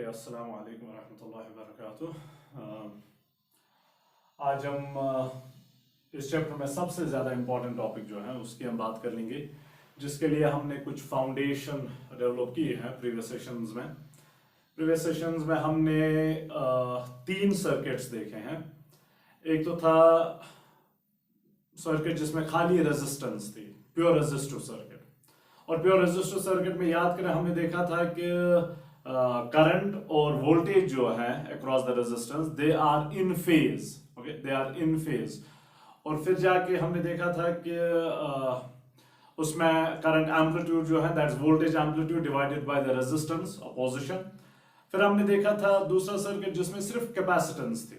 अस्सलाम वालेकुम रहमतुल्लाहि व बरकातुहू। आज हम इस चैप्टर में सबसे ज़्यादा इम्पोर्टेंट टॉपिक जो है उसकी हम बात कर लेंगे, जिसके लिए हमने कुछ फाउंडेशन डेवलप किए हैं प्रीवियस सेशंस में हमने तीन सर्किट्स देखे हैं। एक तो था सर्किट जिसमें खाली रेजिस्टेंस थी, प्योर रेजिस्टिव सर्किट, और प्योर रेजिस्टिव सर्किट में याद करें हमने देखा था कि करंट और वोल्टेज जो है across the resistance they are in phase, okay, they are in phase. और फिर जाके हमने देखा था कि उसमें करंट एम्पलीट्यूड जो है that's voltage amplitude divided by the resistance opposition. फिर हमने देखा था दूसरा सर्किट जिसमें सिर्फ कैपेसिटेंस थी,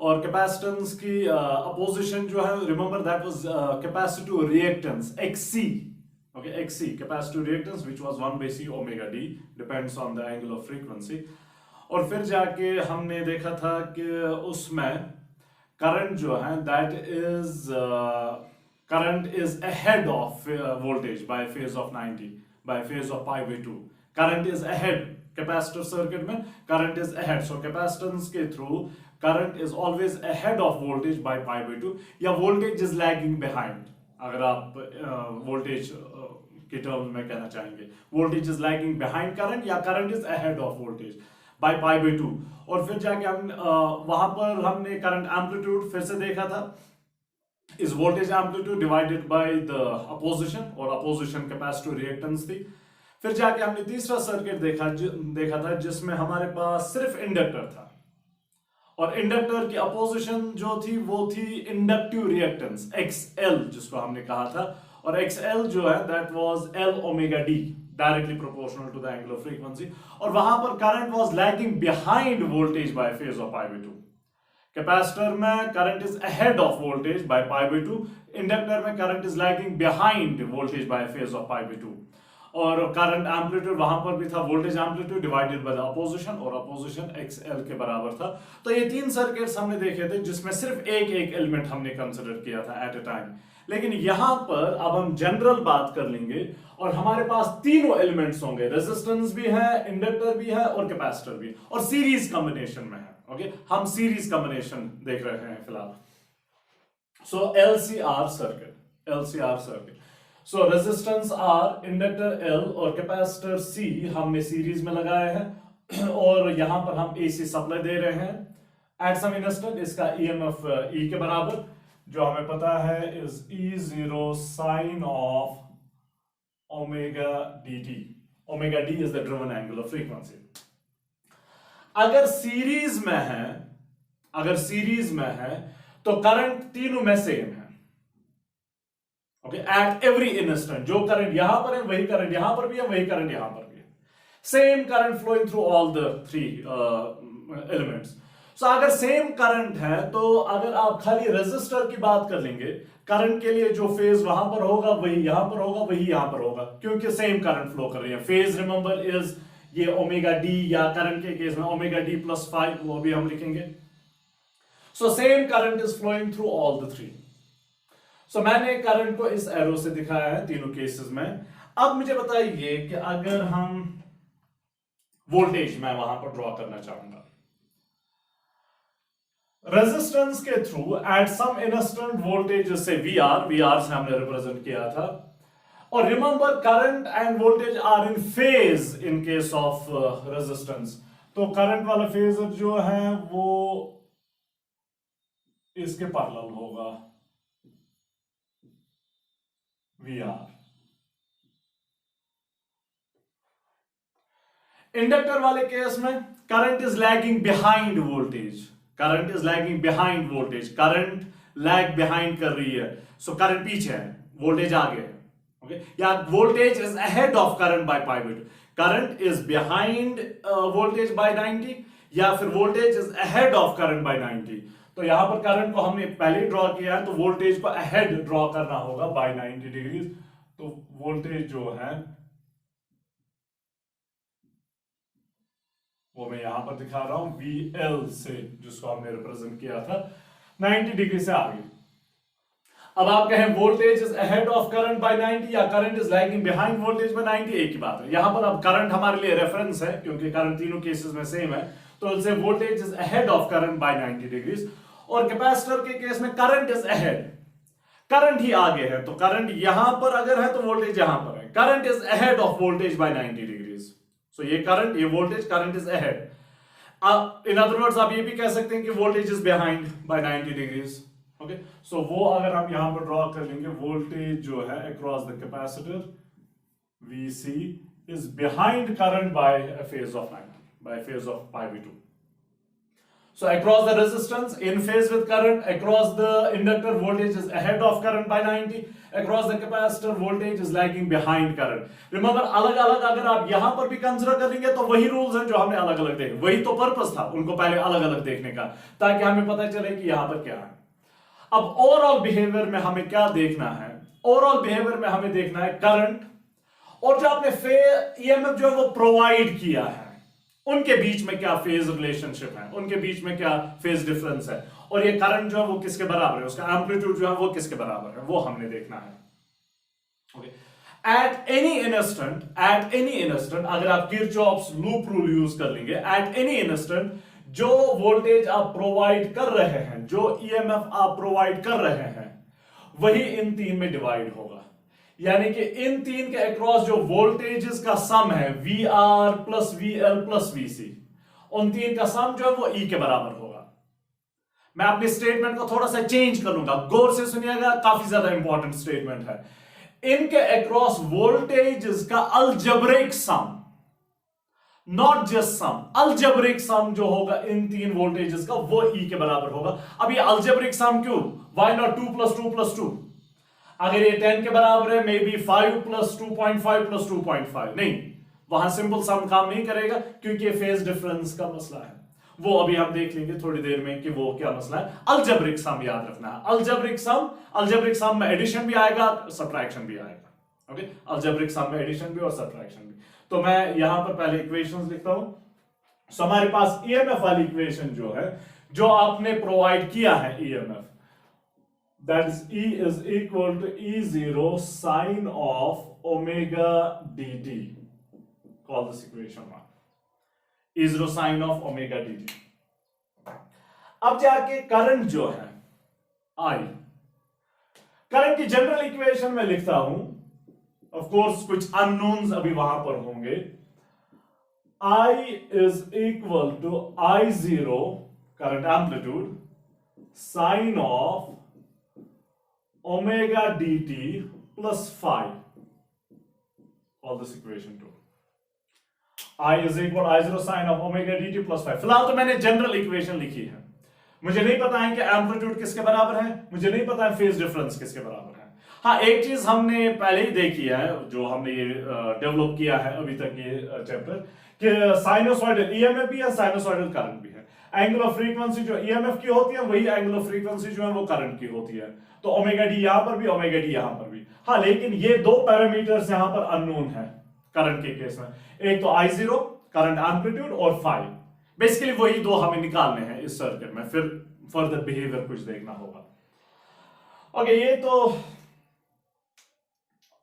और कैपेसिटेंस की अपोजिशन जो है, remember that was capacitive reactance XC, okay, XC capacitive reactance which was 1 by C omega D depends on the angle of frequency। और फिर जाके हमने देखा था कि उसमें करंट जो है that is current is ahead of voltage by phase of 90 by phase of pi by 2। Current is ahead, capacitive circuit में current is ahead, so capacitance के through current is always ahead of voltage by pi by 2, या voltage is lagging behind. अगर आप voltage के term में कहना चाहेंगे, voltage is lagging behind current या current is ahead of voltage by pi by 2। और फिर जाके हम वहां पर हमने करंट एम्पलीट्यूड फिर से देखा था, is voltage amplitude divided by the opposition, और अपोजिशन कैपेसिटिव रिएक्टेंस थी। फिर जाके हमने तीसरा सर्किट देखा था जिसमें हमारे पास सिर्फ इंडक्टर था, और इंडक्टर की अपोजिशन जो थी वो थी इंडक्टिव रिएक्टेंस XL, जिसको हमने कहा था, और XL जो है that was L omega D, directly proportional to the angle of frequency. और वहां पर current was lagging behind voltage by phase of pi by 2। Capacitor में current is ahead of voltage by pi by 2, inductor में current is lagging behind voltage by phase of pi by 2। और current amplitude वहां पर भी था voltage amplitude divided by the opposition, और opposition XL के बराबर था। तो ये तीन सर्किट्स हमने देखे थे जिसमें सिर्फ एक एलिमेंट हमने कंसिडर किया था एट अ टाइम। लेकिन यहां पर अब हम जनरल बात कर लेंगे, और हमारे पास तीनों एलिमेंट्स होंगे, रेजिस्टेंस भी है, इंडक्टर भी है और कैपेसिटर भी, और सीरीज कॉम्बिनेशन में है। ओके, हम सीरीज कॉम्बिनेशन देख रहे हैं फिलहाल। सो LCR सर्किट, सो रेजिस्टेंस R, इंडक्टर L और कैपेसिटर C हमने सीरीज में लगाए हैं, और यहां पर हम AC सप्लाई दे रहे हैं एट सम इंस्टेंट। इसका EMF E के बराबर, जो हमें पता है, is E0 sine of omega dt। Omega D is the driven angle of frequency. अगर सीरीज में है तो करंट तीनों में सेम है, ओके, एट एवरी इंस्टेंट। जो करंट यहां पर है वही करंट यहां पर भी है, वही करंट यहां पर भी है, same current flowing through all the three elements. So अगर सेम करंट है तो अगर आप खाली रेजिस्टर की बात कर लेंगे, करंट के लिए जो फेज वहां पर होगा वही यहां पर होगा, वही यहां पर होगा, क्योंकि सेम करंट फ्लो कर रही है। फेज रिमेंबर इज ये ओमेगा D, या करंट के केस में ओमेगा D प्लस 5, वो भी हम लिखेंगे। So same current is flowing through all the three. So मैंने करंट को इस एरो से दिखाया है तीनों केसेस में। अब मुझे बताइए कि अगर हम वोल्टेज मैं वहां पर ड्रॉ करना चाहूंगा रेजिस्टेंस के through at some instant voltage, जैसे VR से हमने रिप्रेजेंट किया था, और remember current and voltage are in phase in case of resistance. तो करंट वाला फेज जो है वो इसके पैरेलल होगा VR। इंडक्टर वाले केस में current is lagging behind voltage, current lag behind कर रही है, सो करंट पीछे है, वोल्टेज आगे है, ओके, या voltage is ahead of current by pi by 2, current is behind voltage by 90, या फिर voltage is ahead of current by 90। तो यहां पर करंट को हमने पहले ड्रॉ किया है, तो वोल्टेज को अहेड ड्रॉ करना होगा बाय 90 डिग्री। तो वोल्टेज जो है वो मैं यहां पर दिखा रहा हूं VL से, जिसको हमने रिप्रेजेंट किया था 90 डिग्री से आगे। अब आप कहें voltage is ahead of current by 90 या current is lagging behind voltage by 90, एक ही बात है। यहां पर अब करंट हमारे लिए रेफरेंस है क्योंकि करंट तीनों केसेस में सेम है, तो से voltage is ahead of current by 90 degrees. और कैपेसिटर के केस में करंट इज अहेड, करंट ही आगे है, तो करंट यहां पर अगर है तो वोल्टेज यहां पर है। Current is ahead of voltage by 90 degrees. So ये करंट, ये voltage, current is ahead. In other words आप ये भी कह सकते हैं कि voltage is behind by 90 degrees. Okay, so वो अगर हम यहां पर ड्रॉ कर लेंगे, वोल्टेज जो है across the capacitor VC is behind current by a phase of 90, by a phase of pi v2. So across the resistance in phase with current, across the inductor voltage is ahead of current by 90, across the capacitor voltage is lagging behind current. Remember अलग अलग अगर आप यहां पर भी consider करेंगे तो वही रूल्स हैं जो हमने अलग अलग देखे, वही तो पर्पस था उनको पहले अलग अलग देखने का, ताकि हमें पता चले कि यहां पर क्या है। अब ओवरऑल बिहेवियर में हमें क्या देखना है, ओवरऑल बिहेवियर में हमें देखना है करंट और जो आपने EMF जो है वो प्रोवाइड किया है उनके बीच में क्या फेज रिलेशनशिप है, उनके बीच में क्या फेज डिफरेंस है, और ये करंट जो है वो किसके बराबर है, उसका एम्पलीट्यूड जो है वो किसके बराबर है, वो हमने देखना है। ओके, एट एनी इंस्टेंट अगर आप किरचॉफ्स लूप रूल यूज कर लेंगे, एट एनी इंस्टेंट जो वोल्टेज आप प्रोवाइड कर रहे हैं, जो EMF आप प्रोवाइड कर रहे हैं, वही इन तीन में डिवाइड होगा। यानी कि इन तीन के अक्रॉस जो वोल्टेजेस का सम है VR plus VL plus VC, उन तीन का सम जो है वो E के बराबर होगा। मैं अपनी स्टेटमेंट को थोड़ा सा चेंज करूंगा, गौर से सुनिएगा, काफी ज्यादा इंपॉर्टेंट स्टेटमेंट है। इनके अक्रॉस वोल्टेजेस का algebraic sum, not just sum, algebraic sum जो होगा इन तीन वोल्टेजेस का वो E के बराबर होगा। अब ये अलजेब्रिक सम क्यों, वाई नॉट 2 प्लस 2 प्लस 2? अगर ये 10 के बराबर है, मे बी 5 प्लस 2.5 प्लस 2.5, नहीं, वहां सिंपल सम काम नहीं करेगा क्योंकि ये फेज डिफरेंस का मसला है। वो अभी हम देख लेंगे थोड़ी देर में कि वो क्या मसला है। अलजेब्रिक सम याद रखना है, अलजेब्रिक सम में एडिशन भी आएगा, सब्ट्रैक्शन भी आएगा। ओके, अलजेब्रिक सम में एडिशन भी और सब्ट्रैक्शन भी। तो मैं यहां पर पहले इक्वेशंस लिखता हूं। सो हमारे पास EMF वाली इक्वेशन जो है, जो आपने प्रोवाइड किया है EMF, that is E is equal to E0 sine of omega dt. Call this equation 1. E0 sine of omega dt. अब जाके करंट जो है I, करंट की जनरल इक्वेशन में लिखता हूं, ऑफ कोर्स कुछ अननोन्स अभी वहां पर होंगे। I is equal to I0 current amplitude sine of omega dt plus phi. Call this equation 2. I is equal I0 sine of omega dt plus phi. फिलहाल तो मैंने जनरल इक्वेशन लिखी है, मुझे नहीं पता है कि एम्पलीट्यूड किसके बराबर है, मुझे नहीं पता है फेज डिफरेंस किसके बराबर है। हाँ, एक चीज हमने पहले ही देखी है, जो हमने ये डेवलप किया है अभी तक ये चैप्टर, कि साइनोसॉइडल EMF भी है, साइनोसॉइडल करंट भी है। एंगल ऑफ फ्रीक्वेंसी जो EMF की होती है वही एंगल ऑफ फ्रीक्वेंसी जो है वो करंट की होती है। तो ओमेगा डी यहां पर भी, ओमेगा डी यहां पर भी। हाँ, लेकिन ये दो पैरामीटर्स यहां पर अननोन है करंट के केस में, एक तो I0 करंट एम्पलीट्यूड और phi। बेसिकली वही दो हमें निकालने हैं इस सर्किट में, फिर फर्दर बिहेवियर कुछ देखना होगा। ओके, ये तो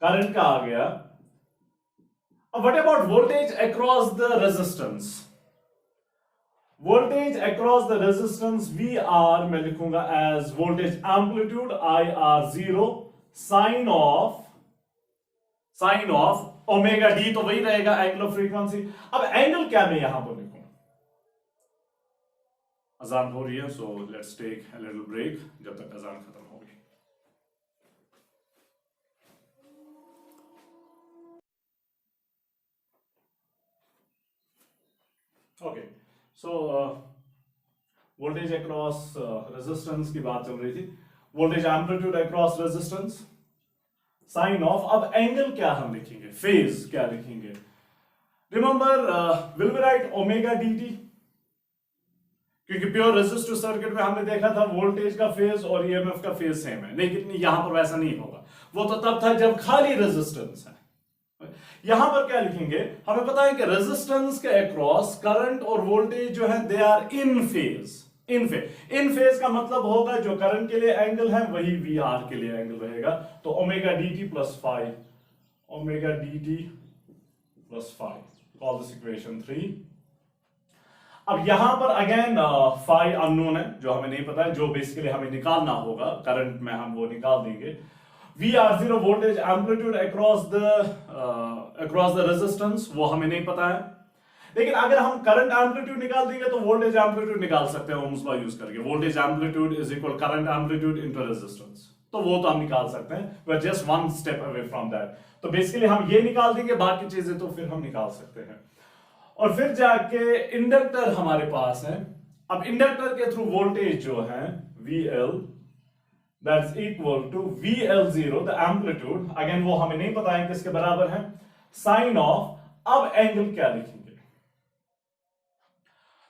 करंट का आ गया। अब what about voltage across the resistance? Voltage across the resistance VR मैं लिखूंगा as voltage amplitude IR0 sine of omega D, तो वही रहेगा एंगल ऑफ फ्रीक्वेंसी। अब एंगल क्या मैं यहां पर लिखूं? अजान हो रही है, so let's take a little break जब तक अजान खत्म होगी। Okay, so voltage across resistance की बात चल रही थी, voltage amplitude across resistance sine of. अब एंगल क्या हम लिखेंगे, फेज क्या लिखेंगे? Remember, will we write omega dt, क्योंकि प्योर रेजिस्टिव सर्किट में हमने देखा था वोल्टेज का फेज और EMF का फेज सेम है, लेकिन यहां पर वैसा नहीं होगा। वो तो तब था जब खाली रेजिस्टेंस है। यहां पर क्या लिखेंगे? हमें पता है कि रेजिस्टेंस के अक्रॉस करंट और वोल्टेज जो है they are in phase, in phase का मतलब होगा जो करंट के लिए एंगल है वही वी आर के लिए एंगल रहेगा, तो omega D T plus five, omega D T plus five, call this equation 3। अब यहां पर अगेन फाई अननोन है जो हमें नहीं पता है, जो बेसिकली हमें निकालना होगा करंट में हम वो निकाल देंगे। V R zero voltage amplitude across the resistance, वो हमें नहीं पता है, लेकिन अगर हम करंट एम्पलीट्यूड निकाल देंगे तो वोल्टेज एम्पलीट्यूड निकाल सकते हैं ओम्स लॉ यूज करके। Voltage amplitude is equal current amplitude into resistance, तो वो तो हम निकाल सकते हैं, we are just one step away from that. तो बेसिकली हम ये निकाल देंगे, बाकी चीजें तो फिर हम निकाल सकते हैं। और फिर जाके इंडक्टर हमारे पास है। अब इंडक्टर के थ्रू वोल्टेज जो है VL that's equal to VL0 the amplitude, again वो हमें नहीं पता है किसके बराबर है, साइन ऑफ, अब एंगल क्या लिखेंगे,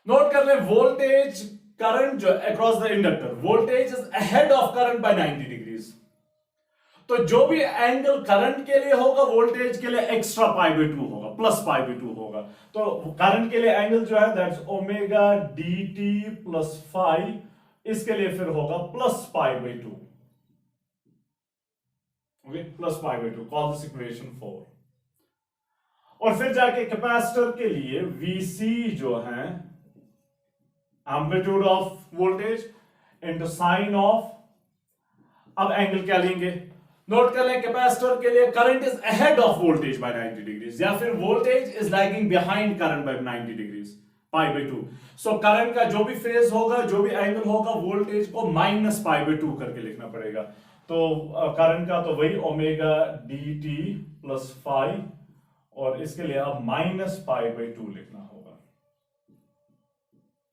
नोट कर ले वोल्टेज करंट जो across the inductor, voltage is ahead of current by 90 degrees, तो जो भी एंगल करंट के लिए होगा वोल्टेज के लिए एक्स्ट्रा पाई बाय 2 होगा, प्लस पाई बाय 2 होगा। तो करंट के लिए एंगल जो है that's omega D T plus five, इसके लिए फिर होगा plus pi by 2, okay, plus pi by 2, call this equation 4। और फिर जाके कैपेसिटर के लिए VC जो है amplitude of voltage into sine of, अब एंगल क्या लेंगे, नोट कर लें कैपेसिटर के लिए current is ahead of voltage by 90 degrees, या फिर voltage is lagging behind current by 90 degrees, pi by 2। So current का जो भी फेज होगा, जो भी एंगल होगा, वोल्टेज को माइनस पाई बाय 2 करके लिखना पड़ेगा। तो करंट का तो वही omega D T plus five, और इसके लिए अब माइनस पाई बाय 2 लिखना होगा,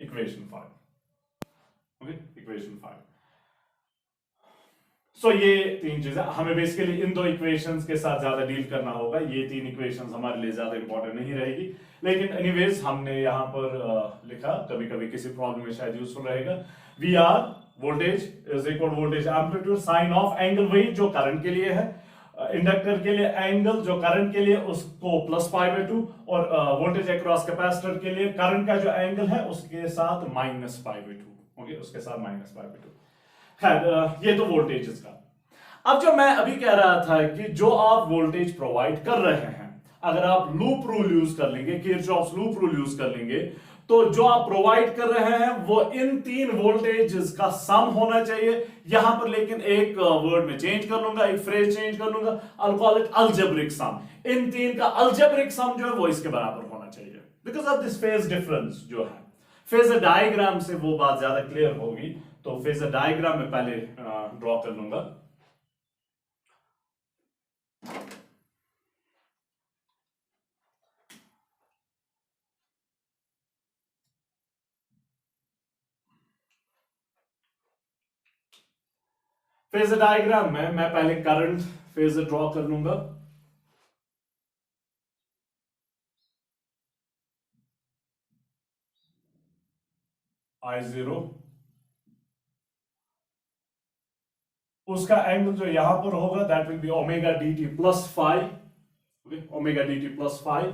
इक्वेशन 5, ओके, इक्वेशन 5। सो ये तीन चीजें हमें बेसिकली इन दो इक्वेशंस के साथ ज्यादा डील करना होगा, ये तीन इक्वेशंस हमारे लिए ज्यादा इंपॉर्टेंट नहीं रहेगी, लेकिन एनीवेज हमने यहां पर लिखा, कभी कभी किसी प्रॉब्लम में शायद यूजफुल रहेगा। We are voltage is equal voltage amplitude, sine of angle वही जो करंट के लिए है, इंडक्टर के लिए एंगल जो करंट के लिए उसको प्लस पाई बाय 2, और वोल्टेज अक्रॉस कैपेसिटर के लिए करंट का जो एंगल है उसके साथ माइनस पाई बाय 2, ओके, उसके साथ माइनस पाई बाय 2। खैर ये तो वोल्टेजेस का। अब जो मैं अभी कह रहा था कि जो आप वोल्टेज प्रोवाइड कर रहे हैं, अगर आप लूप रूल यूज कर लेंगे, किरचॉफ्स लूप रूल यूज कर लेंगे, तो जो आप प्रोवाइड कर रहे हैं वो इन तीन वोल्टेजेस का सम होना चाहिए। यहां पर लेकिन एक वर्ड में चेंज कर लूंगा, एक फ्रेज चेंज कर लूंगा, आई कॉल इट अलजेब्रिक सम। इन तीन का अलजेब्रिक सम जो है वो इसके बराबर होना चाहिए, because of this phase difference जो है। फेजर डायग्राम से वो बात ज्यादा क्लियर होगी, तो फेजर डायग्राम में पहले ड्रॉ कर लूंगा। फेजर डायग्राम में मैं पहले करंट फेजर ड्रॉ कर लूंगा, I0, उसका एंगल जो यहां पर होगा that will B omega D T plus five, omega D T plus five.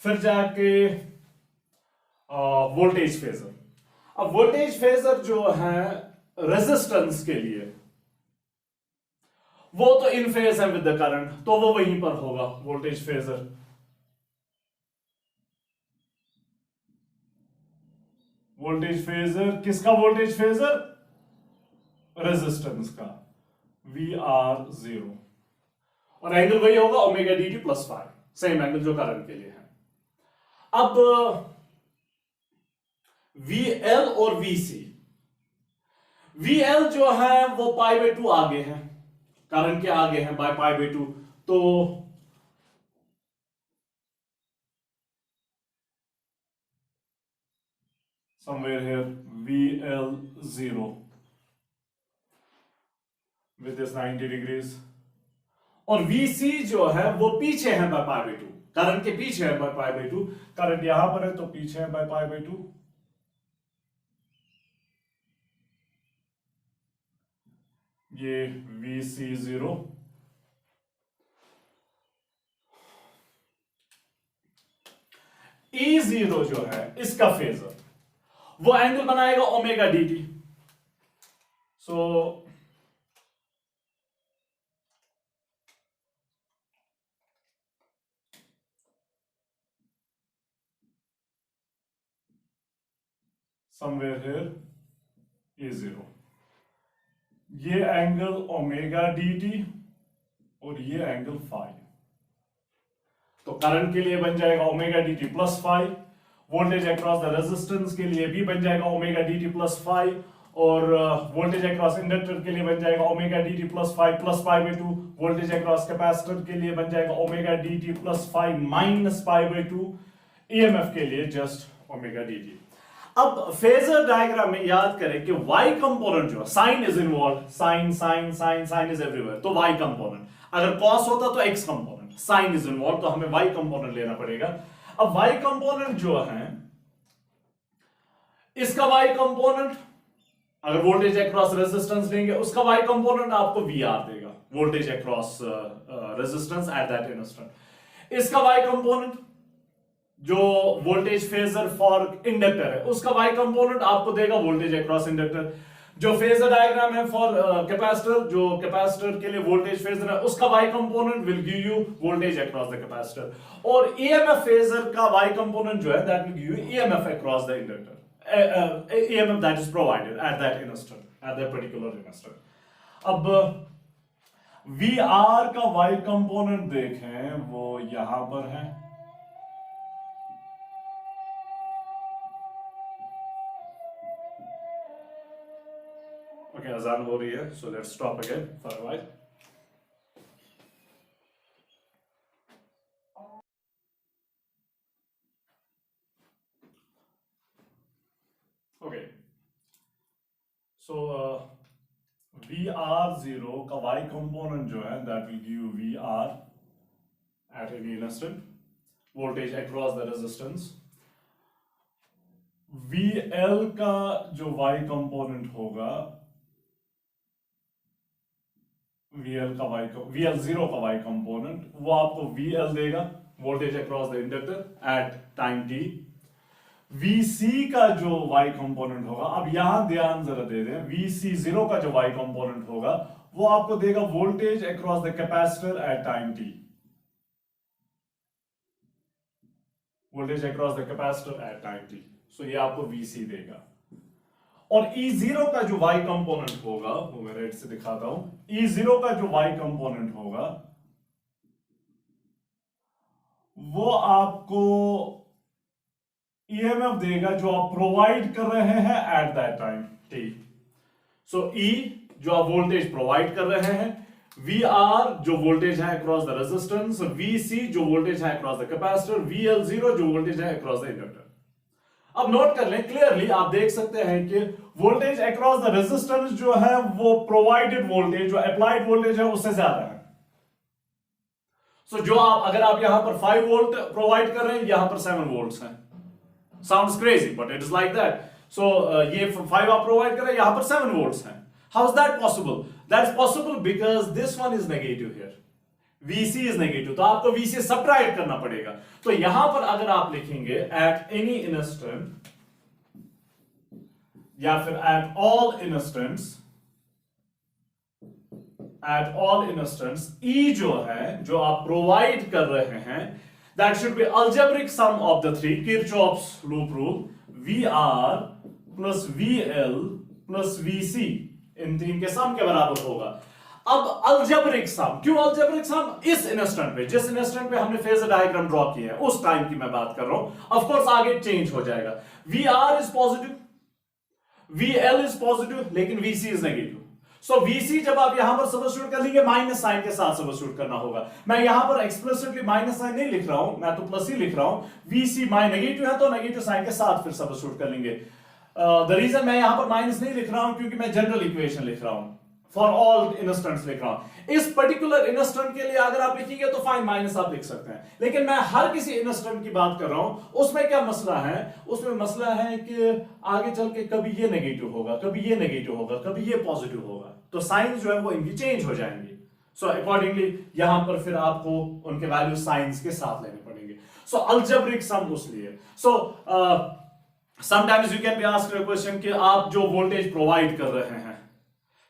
फिर जाके वोल्टेज फेजर, अब वोल्टेज फेजर जो है रेजिस्टेंस के लिए वो तो इन फेज है विद द करंट, तो वो वहीं पर होगा वोल्टेज फेजर। वोल्टेज फेजर किसका वोल्टेज फेजर, रेजिस्टेंस का, VR0, और एंगल वही होगा omega D T plus five, same angle जो करंट के लिए है। अब VL और VC, VL जो है वो पाई बाय 2 आगे है, करंट के आगे है बाय पाई बाय 2, तो somewhere here VL0 with this 90 degrees, और VC जो है वो पीछे है बाय पाई बाय 2, करंट के पीछे है बाय पाई बाय 2, करंट यहां पर है तो पीछे है बाय पाई बाय 2। ये VC0, E0 जो है इसका फेजर, वो एंगल बनाएगा omega D T. So somewhere here A zero, ये एंगल ओमेगा डी टी और ये एंगल फाई। तो करंट के लिए बन जाएगा omega D T plus phi, voltage across the resistance के लिए भी बन जाएगा omega D T plus phi, और वोल्टेज अक्रॉस इंडक्टर के लिए बन जाएगा omega D T plus pi by two, voltage across capacitor के लिए बन जाएगा omega D T plus five minus pi by two, EMF के लिए जस्ट ओमेगा डी टी। अब फेजर डायग्राम में याद करें कि y कंपोनेंट जो है, sine is involve, sine sine sine sine is everywhere, तो y कंपोनेंट, अगर कॉस होता तो x component, sine is involve तो हमें y कंपोनेंट लेना पड़ेगा। अब y कंपोनेंट जो है, इसका y कंपोनेंट अगर वोल्टेज अक्रॉस रेजिस्टेंस लेंगे उसका y कंपोनेंट आपको VR देगा, voltage across resistance at that instant. इसका y कंपोनेंट जो वोल्टेज फेजर फॉर इंडक्टर है उसका y कंपोनेंट आपको देगा वोल्टेज अक्रॉस इंडक्टर। जो फेजर डायग्राम है फॉर कैपेसिटर, जो कैपेसिटर के लिए वोल्टेज फेजर है उसका y component will give you voltage across the capacitor, और ईएमएफ फेजर का y कंपोनेंट जो है that will give you EMF across the inductor, EMF that is provided at that instant, at that particular instant. अब VR का Y component देखें, वो यहां पर है, ओके अजान हो रही है, so let's stop again for a while. Okay so VR0 का y कंपोनेंट जो है that will give VR at any instant, voltage across the resistance. VL का जो y कंपोनेंट होगा, VL0 का y कंपोनेंट वो आपको VL देगा, voltage across the inductor at time t। VC का जो y कंपोनेंट होगा, अब यहां ध्यान जरा दे दें, VC0 का जो y कंपोनेंट होगा वो आपको देगा voltage across the capacitor eight time t, voltage across the capacitor eight time t, सो ये आपको VC देगा। और E0 का जो y कंपोनेंट होगा, वो मैं रेड से दिखाता हूं, E0 का जो y कंपोनेंट होगा वो आपको EMF देगा जो आप प्रोवाइड कर रहे हैं at that time t। So E जो आप वोल्टेज प्रोवाइड कर रहे हैं, VR जो वोल्टेज है अक्रॉस द रेजिस्टेंस, VC जो वोल्टेज है अक्रॉस द कैपेसिटर, VL0 जो वोल्टेज है अक्रॉस द इंडक्टर। अब नोट कर लें, क्लियरली आप देख सकते हैं कि वोल्टेज अक्रॉस द रेजिस्टेंस जो है वो प्रोवाइडेड वोल्टेज, जो अप्लाइड वोल्टेज है उससे ज्यादा है। सो जो आप, अगर आप यहां पर 5 वोल्ट प्रोवाइड कर रहे हैं, यहां पर 7 वोल्ट्स हैं। Sounds crazy, but it is like that. So ये 5 आप प्रोवाइड कर रहे हैं, यहां पर 7 वोल्ट्स हैं। How is that possible? That's possible because this one is negative here. VC is negative, तो आपको VC सब्ट्रैक्ट करना पड़ेगा। तो यहां पर अगर आप लिखेंगे at any instant या फिर at all instants, E जो है, जो आप प्रोवाइड कर रहे हैं, that should be algebraic sum of the three, Kirchhoff's loop rule, VR plus VL plus VC, इन तीन के सम के बराबर होगा। अब अल्जेब्रिक सम, क्यों अल्जेब्रिक सम? इस इंस्टेंट पे, जिस इंस्टेंट पे हमने फेजर डायग्राम ड्रॉ किया है उस टाइम की मैं बात कर रहा हूं। ऑफ कोर्स आगे चेंज हो जाएगा। VR is positive, VL is positive, लेकिन VC is negative. So VC जब आप यहां पर सब्स्टिट्यूट कर लेंगे, माइनस साइन के साथ सब्स्टिट्यूट करना होगा। मैं यहां पर एक्सप्लिसिटली माइनस साइन नहीं लिख रहा हूं, मैं तो प्लस ही लिख रहा हूं। VC नेगेटिव है तो नेगेटिव साइन के साथ फिर सब्स्टिट्यूट कर लेंगे। द रीजन मैं यहां पर माइनस नहीं लिख रहा हूं क्योंकि मैं जनरल इक्वेशन लिख रहा हूं, फॉर ऑल इंस्टेंट्स लिख रहा हूं। इस पर्टिकुलर इंस्टेंट के लिए अगर आप लिखेंगे तो फाइन माइनस आप लिख सकते हैं, लेकिन मैं हर किसी इंस्टेंट की बात कर रहा हूं। उसमें क्या मसला है? उसमें मसला है कि आगे चल के कभी ये नेगेटिव होगा, कभी ये नेगेटिव होगा, कभी ये पॉजिटिव होगा, तो साइन जो है वो इनकी चेंज हो जाएंगी। सो अकॉर्डिंगली यहां पर फिर आपको उनके वैल्यू साइंस के साथ लेने पड़ेंगे। सो अल्जेब्रिक सम उसलिए। So sometimes you can be asked a question कि आप जो वोल्टेज प्रोवाइड कर रहे हैं,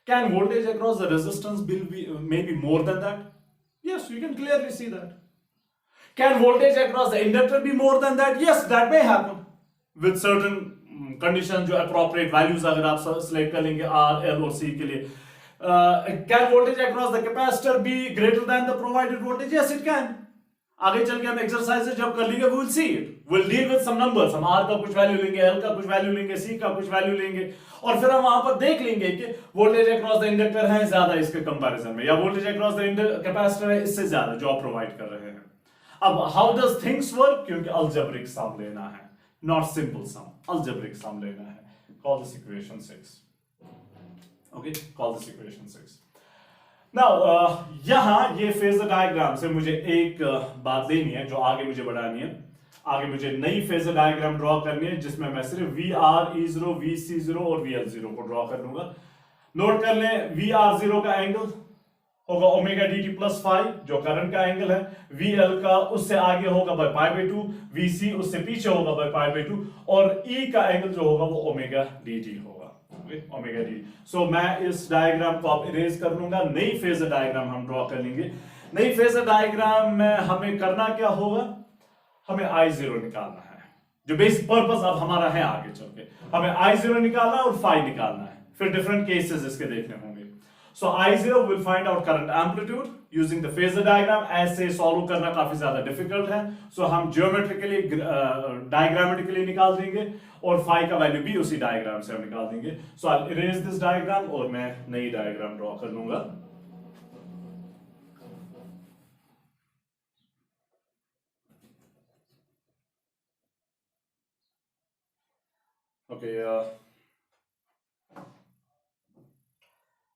can voltage across the resistance will be may be more than that? Yes, you can clearly see that. Can voltage across the inductor be more than that? Yes, that may happen with certain conditions, जो appropriate values अगर आप select कर लेंगे R, L और C के लिए. Can voltage across the capacitor be greater than the provided voltage? Yes, it can. आगे चल के हम एक्सरसाइजेस जब कर लेंगे, we will see it. We'll deal with some numbers. हम R का कुछ वैल्यू लेंगे, L का कुछ वैल्यू लेंगे, C का कुछ वैल्यू लेंगे, और फिर हम वहां पर देख लेंगे कि वोल्टेज अक्रॉस द इंडक्टर है ज्यादा इसके कंपैरिजन में, या वोल्टेज अक्रॉस द कैपेसिटर है इससे ज्यादा जो आप प्रोवाइड कर रहे हैं. अब हाउ डज थिंग्स वर्क? क्योंकि अलजेब्रिक सम लेना है, नॉट सिंपल सम, अलजेब्रिक सम लेना है. Call this equation 6. Okay, call this equation 6. Now यहां ये फेजर डायग्राम से मुझे एक बात लेनी है जो आगे मुझे बढ़ानी है. आगे मुझे नई फेजर डायग्राम ड्रॉ करनी है जिसमें मैं सिर्फ VR, E0, VC0 और VL0 को ड्रॉ कर लूंगा. नोट कर लें, VR0 का एंगल होगा ओमेगा dt प्लस फाई, जो करंट का एंगल है. VL का उससे आगे होगा बाय पाई बाय 2, VC उससे पीछे होगा बाय पाई बाय 2, और E का एंगल जो होगा वो ओमेगा dt होगा. Omega dt. सो मैं इस डायग्राम को आप इरेज कर लूंगा, नई फेजर डायग्राम हम ड्रॉ कर लेंगे. नई फेजर डायग्राम में हमें करना क्या होगा? हमें I0 निकालना है, जो बेसिक पर्पस अब हमारा है. आगे चल के हमें I0 निकालना है और फाई निकालना है, फिर डिफरेंट केसेस इसके देखने होंगे. So I0 will find out current amplitude using the phasor diagram. ऐसे सॉल्व करना काफी ज्यादा डिफिकल्ट है, सो हम ज्योमेट्रिकली डायग्रामेटिकली निकाल देंगे, और फाई का वैल्यू भी उसी डायग्राम से हम निकाल देंगे. सो आई इरेज दिस डायग्राम और मैं नई डायग्राम ड्रॉ कर लूंगा. ओके,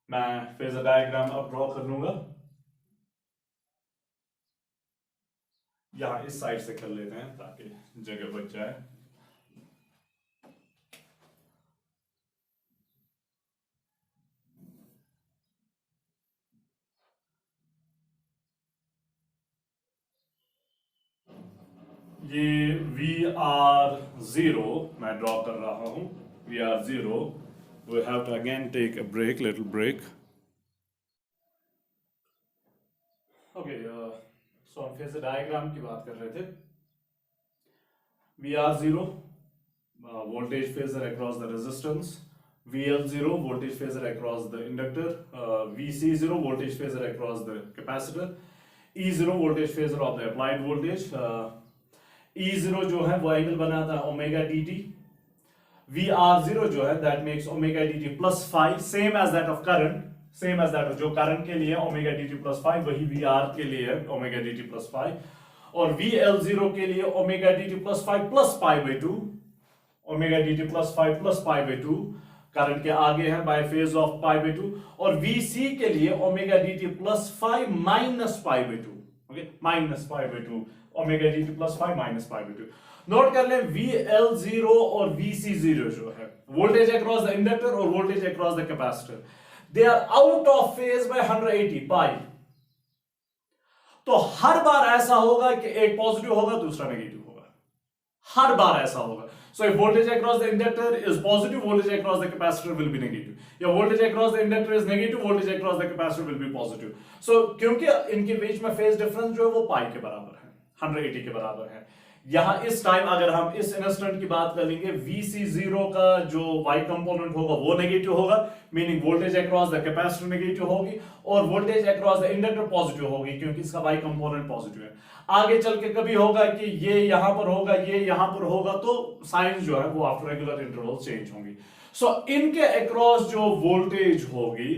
मैं फेजर डायग्राम अब ड्रॉ कर लूंगा. यहां इस साइड से कर लेते हैं ताकि जगह बच जाए. ये VR0 मैं ड्रॉ कर रहा हूं. VR0, we have to again take a break, little break. Okay, so हम फेजर डायग्राम की बात कर रहे थे. VR0 voltage phasor across the resistance, VL0 voltage phasor across the inductor, VC0 voltage phasor across the capacitor, E0 voltage phasor of the applied voltage. E0 जो है वो angle बनाता है ओमेगा dt. VR0 जो है that makes omega dt plus phi, same as that of current, same as that जो current के लिए ओमेगा dt plus phi, वही VR के लिए ओमेगा dt plus phi. और VL0 के लिए omega dt plus phi plus pi by 2, omega dt plus phi plus pi by 2, current के आगे है bye phase of pi by 2. और VC के लिए omega dt plus phi minus pi by 2, okay, minus pi by 2, omega dt plus phi minus pi by 2. Note कर लें, VL0 और VC0 जो है वोल्टेज अक्रॉस द इंडक्टर और voltage across the capacitor, they are out of phase by 180 pi. तो हर बार ऐसा होगा कि एक पॉजिटिव होगा दूसरा नेगेटिव होगा, हर बार ऐसा होगा. So if voltage across the inductor is positive, voltage across the capacitor will be negative. या voltage across the inductor is negative, voltage across the capacitor will be positive. So क्योंकि इनके बीच में phase difference जो है वो पाई के बराबर है, 180 के बराबर है. यहां इस टाइम अगर हम इस इंस्टेंट की बात कर लेंगे, VC0 का जो y कंपोनेंट होगा वो नेगेटिव होगा, meaning voltage across the capacitor negative होगी, और voltage across the inductor positive होगी क्योंकि इसका y कंपोनेंट पॉजिटिव है. आगे चल के कभी होगा कि ये यहां पर होगा, ये यहां पर होगा, तो साइंस जो है वो आफ्टर रेगुलर इंटरवल चेंज होंगी. सो इनके अक्रॉस जो वोल्टेज होगी,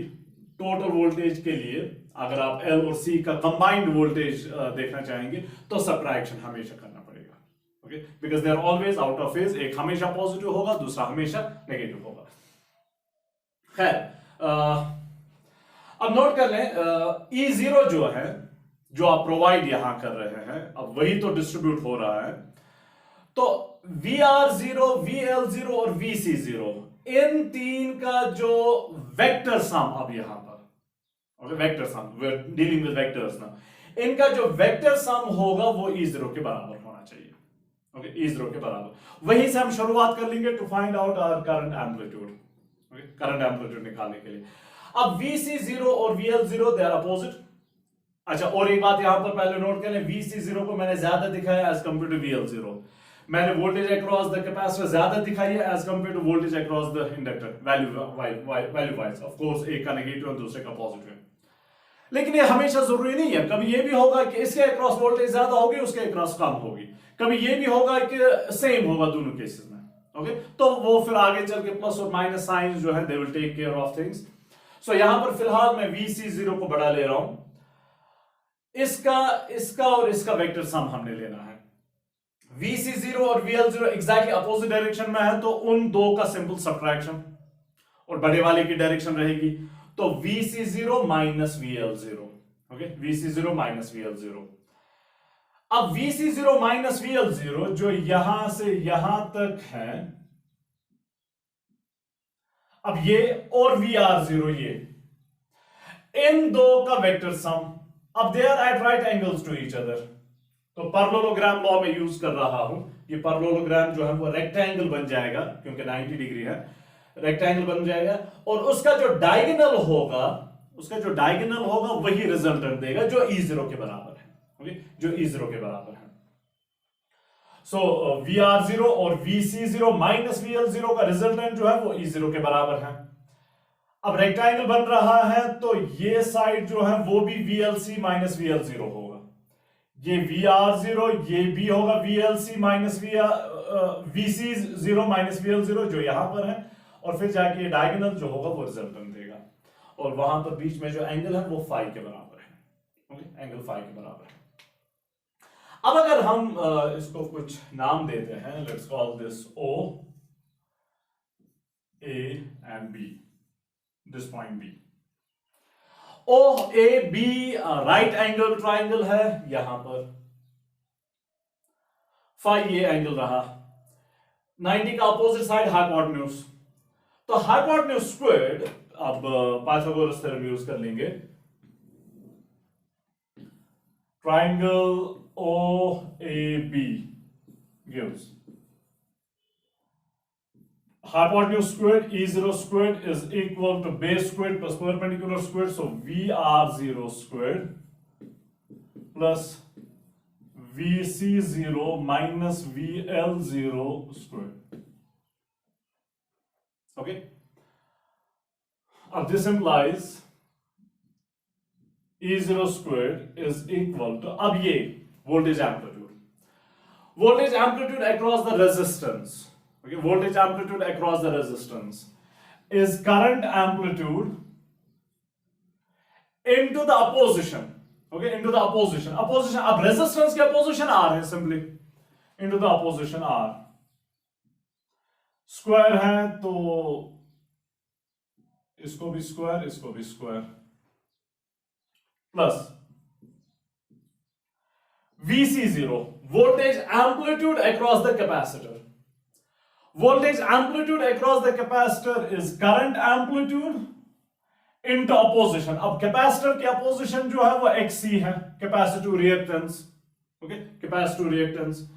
टोटल वोल्टेज के लिए अगर आप L और C का कंबाइंड वोल्टेज देखना चाहेंगे तो सब्ट्रैक्शन हमेशा करना पड़ेगा, okay, because they are always out of phase. एक हमेशा पॉजिटिव होगा, दूसरा हमेशा नेगेटिव होगा. खैर, अब नोट कर लें, E0 जो है, जो आप प्रोवाइड यहां कर रहे हैं, अब वही तो डिस्ट्रीब्यूट हो रहा है. तो VR0, VL0 और VC0, इन तीन का जो वेक्टर सम, अब यहां पर okay, vector sum, we are dealing with vectors now, इनका जो वेक्टर सम होगा वो E0 के बराबर होना चाहिए. ओके, E0 के बराबर। वहीं से हम शुरुआत कर लेंगे to find out our current amplitude. Okay, current amplitude निकालने के लिए। अब VC0 और VL0 दे आर अपोजिट। अच्छा, और एक बात यहां पर पहले नोट कर लें, VC0 को मैंने ज्यादा दिखाया एज कंपेयर टू VL0। मैंने वोल्टेज अक्रॉस द कैपेसिटर ज्यादा दिखाई है as compare to voltage across the inductor, value wise. Of course एक का नेगेटिव और दूसरे का पॉजिटिव। लेकिन ये हमेशा जरूरी नहीं है। कभी ये भी होगा कि इसके अक्रॉस वोल्टेज ज्यादा होगी, उसके अक्रॉस कम होगी। कभी ये भी होगा कि सेम होगा दोनों केसेस में। ओके, तो वो फिर आगे चल के प्लस और माइनस साइन जो है they will take care of things. So यहां पर फिलहाल मैं VC0 को बड़ा ले रहा हूं। इसका और इसका वेक्टर सम हमने लेना है। VC0 और VL0 एग्जैक्टली अपोजिट डायरेक्शन में है, तो उन दो का सिंपल सब्ट्रैक्शन, और बड़े वाले की डायरेक्शन रहेगी तो VC0 minus VL0। Okay, VC0 minus VL0। अब VC0 माइनस VL0 जो यहां से यहां तक है, अब ये और VR0, ये इन दो का वेक्टर सम। अब they are at right angles to each other, तो पैरेललोग्राम लॉ में यूज कर रहा हूं। ये पैरेललोग्राम जो है वो रेक्टेंगल बन जाएगा, क्योंकि 90 डिग्री है, रेक्टेंगल बन जाएगा। और उसका जो डायगोनल होगा वही रिजल्टेंट देगा जो E0 के बराबर है। ओके, जो E0 के बराबर है। सो VR0 और VC0 माइनस VL0 का रिजल्टेंट जो है वो E0 के बराबर है। अब रेक्टेंगल बन रहा है तो ये साइड जो है वो भी VLC माइनस VL0 होगा। ये VR0, ये भी होगा VLC minus VC0 minus VL0 जो यहां पर है, और फिर जाके ये डायगोनल जो होगा वो रिजल्टेंट देगा। और वहां पर बीच में जो एंगल है वो फाई के बराबर है। ओके, एंगल फाई के बराबर है। अब अगर हम इसको कुछ नाम देते हैं, let's call this O, A and B, this point B। OAB right angle triangle है यहां पर, फाई ये एंगल रहा, 90 का अपोजिट साइड हाइपोटेन्यूज, तो हाइपोटेन्यूज स्क्वायर्ड, अब पाइथागोरस थ्योरम यूज कर लेंगे। Triangle OAB gives hypotenuse squared E0 squared is equal to base squared plus perpendicular squared, so VR0 squared plus VC0 minus VL0 squared. Okay, this implies E0 squared is equal to, अब ये voltage amplitude across the resistance, okay, voltage amplitude across the resistance is current amplitude into the opposition, okay, into the opposition, अब resistance के opposition R है, simply into the opposition R, square है तो इसको भी square, इसको भी square, plus VC0 voltage amplitude across the capacitor. Voltage amplitude across the capacitor is current amplitude into opposition. अब कैपेसिटर की अपोजिशन जो है वो XC है, capacitive reactance. Okay, capacitive reactance.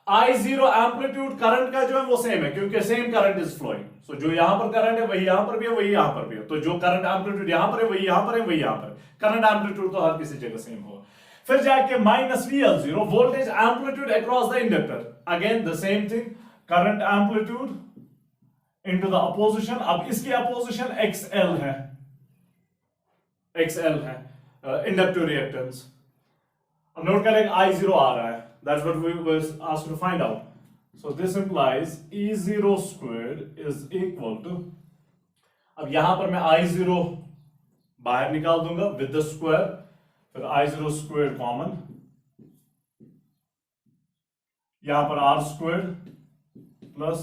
I0 amplitude current का जो है वो सेम है, क्योंकि सेम करंट इज फ्लोइंग। सो जो यहां पर करंट है वही यहां पर भी है, वही यहां पर भी है। तो जो करंट एम्पलीट्यूड यहां पर है वही यहां पर है, वही यहां पर। करंट एम्पलीट्यूड तो हर किसी जगह सेम होगा। फिर जाके minus VL0 voltage amplitude across the inductor, again the same thing, current amplitude into the opposition. अब इसकी अपोजिशन XL है, XL है, इंडक्टिव रिएक्टेंस। अब नोट करें I0 आ रहा है, that's what we were asked to find out. So this implies E0 squared is equal to, अब यहां पर मैं I0 बाहर निकाल दूंगा विद द स्क्वायर, फिर I0 स्क्वायर कॉमन, यहां पर R square plus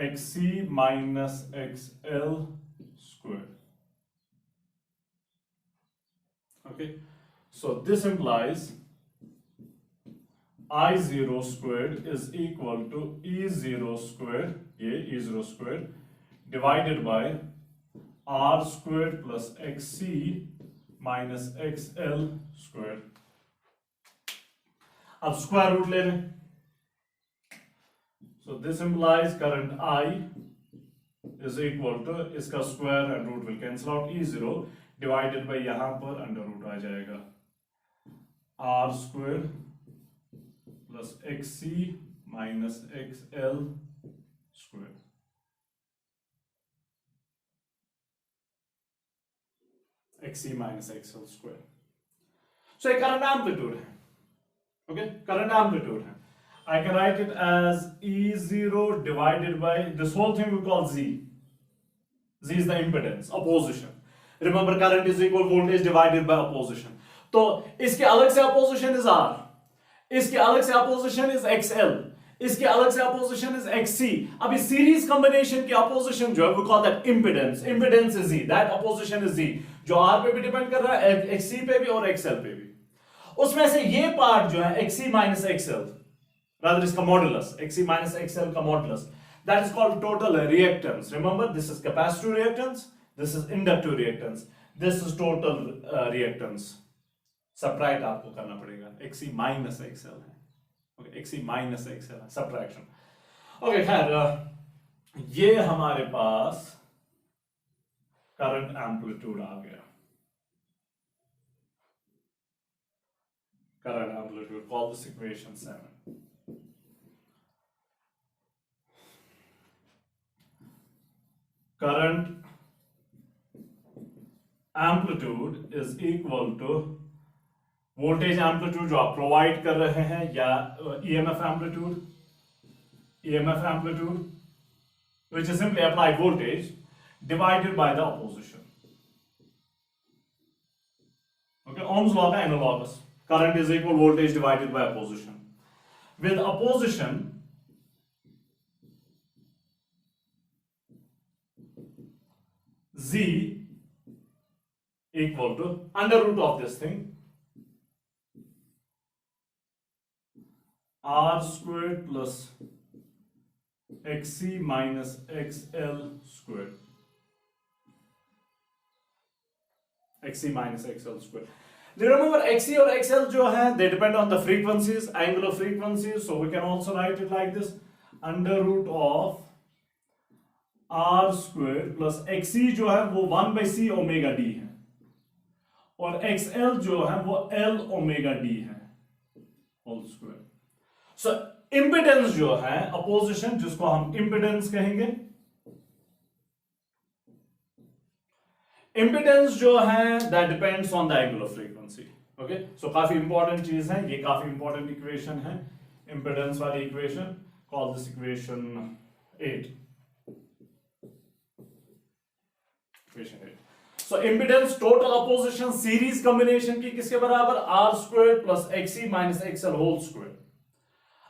XC minus XL square. Okay, so this implies I0 squared is equal to E0 squared, ये E0 squared divided by R squared plus XC minus XL squared। अब square root ले लें, So this implies current I is equal to इसका square and root will cancel out E0 divided by यहां पर under root आ जाएगा R square plus XC minus XL square. XC minus XL square. So ये current amplitude है, okay, current amplitude है। I can write it as E0 divided by this whole thing we call Z. Z is the impedance, opposition. Remember, current is equal voltage divided by opposition. तो इसके अलग से opposition is R, इसके अलग से opposition is XL, इसके अलग से opposition is XC. अब इस series combination की opposition जो है we call that impedance. Impedance is Z, that opposition is Z, जो R पे भी depend कर रहा है, XC पे भी और XL पे भी। उसमें से ये part जो है XC minus XL, rather इसका modulus, XC minus XL का modulus, that is called total reactance. Remember, this is capacitive reactance, this is inductive reactance, this is total reactance. Subtract आपको करना पड़ेगा, XC minus XL है, okay, XC minus XL है, subtraction. Okay, खैर ये हमारे पास current amplitude आ गया, current amplitude, call this equation 7. Current amplitude is equal to voltage amplitude जो आप प्रोवाइड कर रहे हैं या EMF amplitude which is simply applied voltage divided by the opposition. Okay, Ohm's law का analogous, current is equal voltage divided by opposition. With opposition Z equal to under root of this thing R squared plus XC minus XL squared. XC minus XL squared. Remember, XC or XL जो है, they depend on the frequencies, angular frequencies, so we can also write it like this, under root of R square plus XC जो है वो 1 by C omega D है और XL जो है वो L ओमेगा D है होल स्क्वायर। सो impedance जो है अपोजिशन, जिसको हम इंपेडेंस कहेंगे, इंपेडेंस जो है that depends on the angular frequency. Okay, so काफी इंपॉर्टेंट चीज है ये, काफी इंपॉर्टेंट इक्वेशन है इंपेडेंस वाली equation, call this equation 8। So impedance total opposition series combination की किसके बराबर, R squared plus XC minus XL whole square।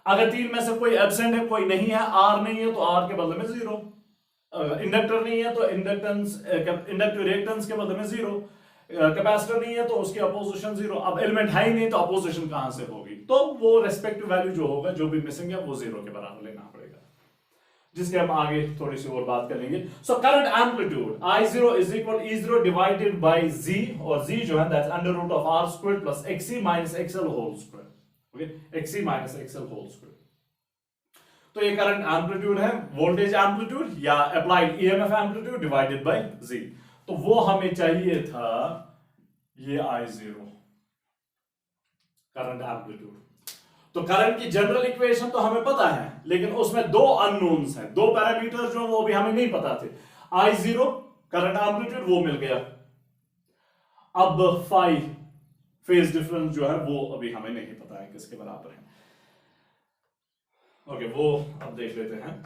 अगर तीन में से कोई एब्सेंट है, कोई नहीं है, R नहीं है तो R के बदले में 0, इंडक्टर नहीं है तो इंडक्टेंस इंडक्टिव रिएक्टेंस के बदले में 0, कैपेसिटर नहीं है तो उसकी अपोजिशन 0। अब एलिमेंट है ही नहीं तो अपोजिशन कहां से होगी, तो वो रेस्पेक्टिव वैल्यू जो होगा, जो भी मिसिंग है वो 0 के बराबर लेना पड़ेगा, जिसके हम आगे थोड़ी सी और बात करेंगे। So current amplitude I0 is equal E0 divided by Z, और Z जो है that's under root of R square plus XC minus XL whole square. Okay, XC minus XL whole square. तो ये करंट एम्पलीट्यूड है, voltage amplitude या applied EMF amplitude divided by Z। तो वो हमें चाहिए था ये I0 करंट एम्पलीट्यूड। तो करंट की जनरल इक्वेशन तो हमें पता है, लेकिन उसमें दो अननोन्स हैं, दो पैरामीटर जो वो भी हमें नहीं पता थे। I0 करंट एम्पलीट्यूड वो मिल गया, अब फाई फेज डिफरेंस जो है वो अभी हमें नहीं पता है किसके बराबर है। ओके, वो अब देख लेते हैं।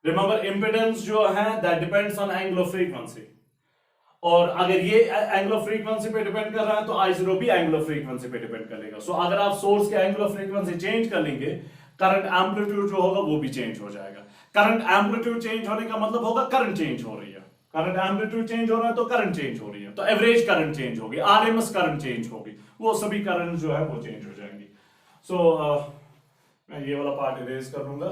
रिमेंबर, इंपेडेंस जो है that depends on angular frequency, और अगर ये एंगुलर फ्रीक्वेंसी पे डिपेंड कर रहा है तो I0 भी एंगुलर फ्रीक्वेंसी पे डिपेंड करेगा। सो अगर आप सोर्स के एंगुलर फ्रीक्वेंसी चेंज कर लेंगे, करंट एम्पलीट्यूड जो होगा वो भी चेंज हो जाएगा। करंट एम्पलीट्यूड चेंज होने का मतलब होगा करंट चेंज हो रही है, करंट एम्पलीट्यूड चेंज हो रहा है तो करंट चेंज हो रही है, तो एवरेज करंट चेंज होगी, RMS करंट चेंज होगी, वो सभी करंट जो है वो चेंज हो जाएंगी। सो मैं ये वाला पार्ट इरेज कर लूंगा।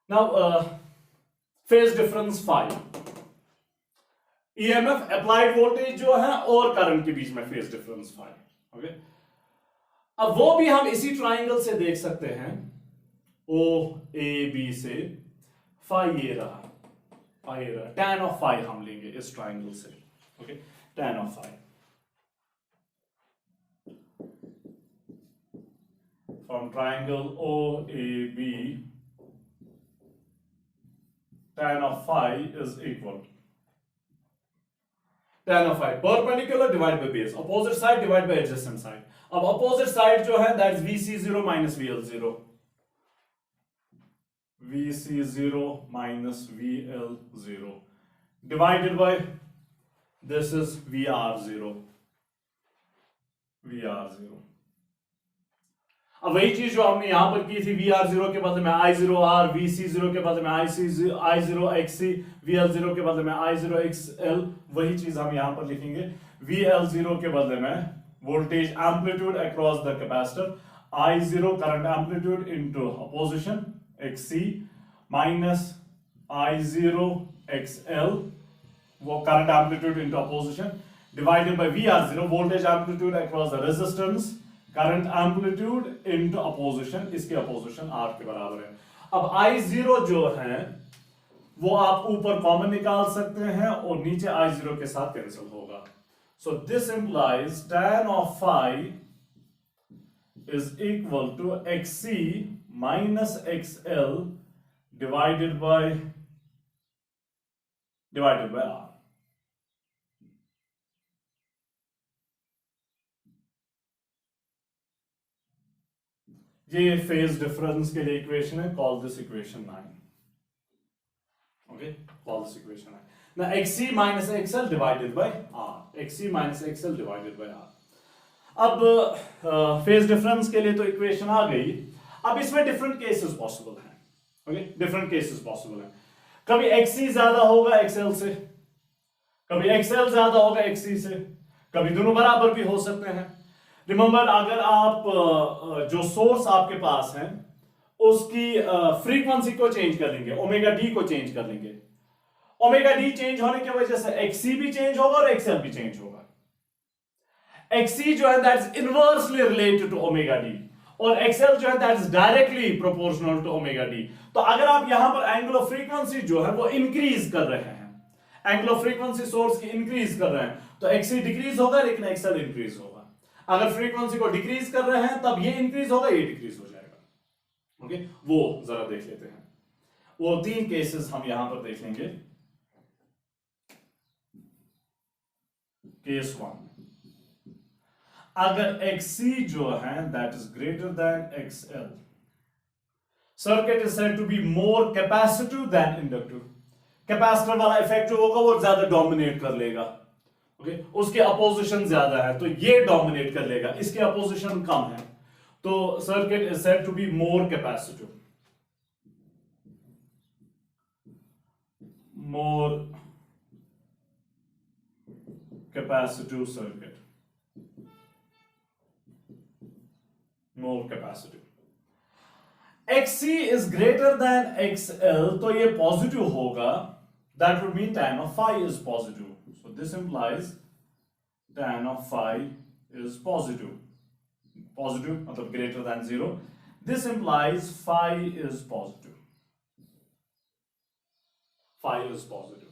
Now phase difference phi, EMF applied voltage जो है और करंट के बीच में फेज डिफरेंस फाई। ओके, अब वो भी हम इसी ट्राइंगल से देख सकते हैं, ओ ए बी से फाई ये रहा, फाई ये रहा, tan ऑफ फाई हम लेंगे इस ट्राइंगल से। Okay, tan of phi from triangle O A B, tan of phi is equal tan of phi perpendicular divided by base, opposite side divided by adjacent side। अब opposite side जो है that is VC0 minus VL0, VC0 minus VL0 divided by this is VR0, VR0। अब वही चीज जो हमने यहां पर की थी, VR0 के बदले में I0R, VC0 के बदले में I0XC, VL0 के बदले में I0XL, वही चीज हम यहां पर लिखेंगे। VL0 के बदले में voltage amplitude across the capacitor, I0 current amplitude into opposition XC minus I0XL वो current amplitude into opposition divided by VR0 voltage amplitude across the resistance, current amplitude into opposition, इसके अपोजिशन R के बराबर है। अब I0 जो है वो आप ऊपर कॉमन निकाल सकते हैं और नीचे I0 के साथ कैंसिल होगा। So this implies tan of phi is equal to XC minus XL divided by R। ये फेज डिफरेंस के लिए इक्वेशन है, call this equation 9। Okay, call this equation 9। now XC minus XL divided by R, XC minus XL divided by R। अब phase difference के लिए तो equation आ गई। अब इसमें डिफरेंट केसेस पॉसिबल हैं। ओके, डिफरेंट केसेस पॉसिबल हैं। कभी XC ज्यादा होगा XL से, कभी XL ज्यादा होगा XC से, कभी दोनों बराबर भी हो सकते हैं। रिमेंबर, अगर आप जो सोर्स आपके पास है उसकी फ्रीक्वेंसी को चेंज कर लेंगे, ओमेगा डी को चेंज कर लेंगे, ओमेगा डी चेंज होने की वजह से XC भी चेंज होगा और XL भी चेंज होगा। XC जो है that is inversely related to omega D और XL जो है that is directly proportional to omega D. तो अगर आप यहां पर एंगल ऑफ फ्रीक्वेंसी जो है वो इंक्रीज कर रहे हैं, एंगल ऑफ फ्रीक्वेंसी सोर्स की इंक्रीज कर रहे हैं, तो XC डिक्रीज होगा लेकिन XL इंक्रीज होगा। अगर फ्रीक्वेंसी को डिक्रीज कर रहे हैं तब ये इंक्रीज होगा, ये डिक्रीज हो जाएगा। ओके, वो जरा देख लेते हैं। वो 3 केसेस हम यहां पर देख लेंगे। केस 1, अगर XC जो है that is greater than XL, circuit is said to be more capacitive than inductive. Capacitor वाला इफेक्ट जो होगा वो ज्यादा डोमिनेट कर लेगा। ओके, उसके अपोजिशन ज्यादा है तो ये डोमिनेट कर लेगा, इसके अपोजिशन कम है, तो circuit is said to be more capacitive, more capacitive circuit, more capacitive. XC is greater than XL, तो ये पॉजिटिव होगा, that would mean tan of phi is positive। So this implies tan of phi is positive, positive मतलब greater than 0। This implies phi is positive, phi is positive।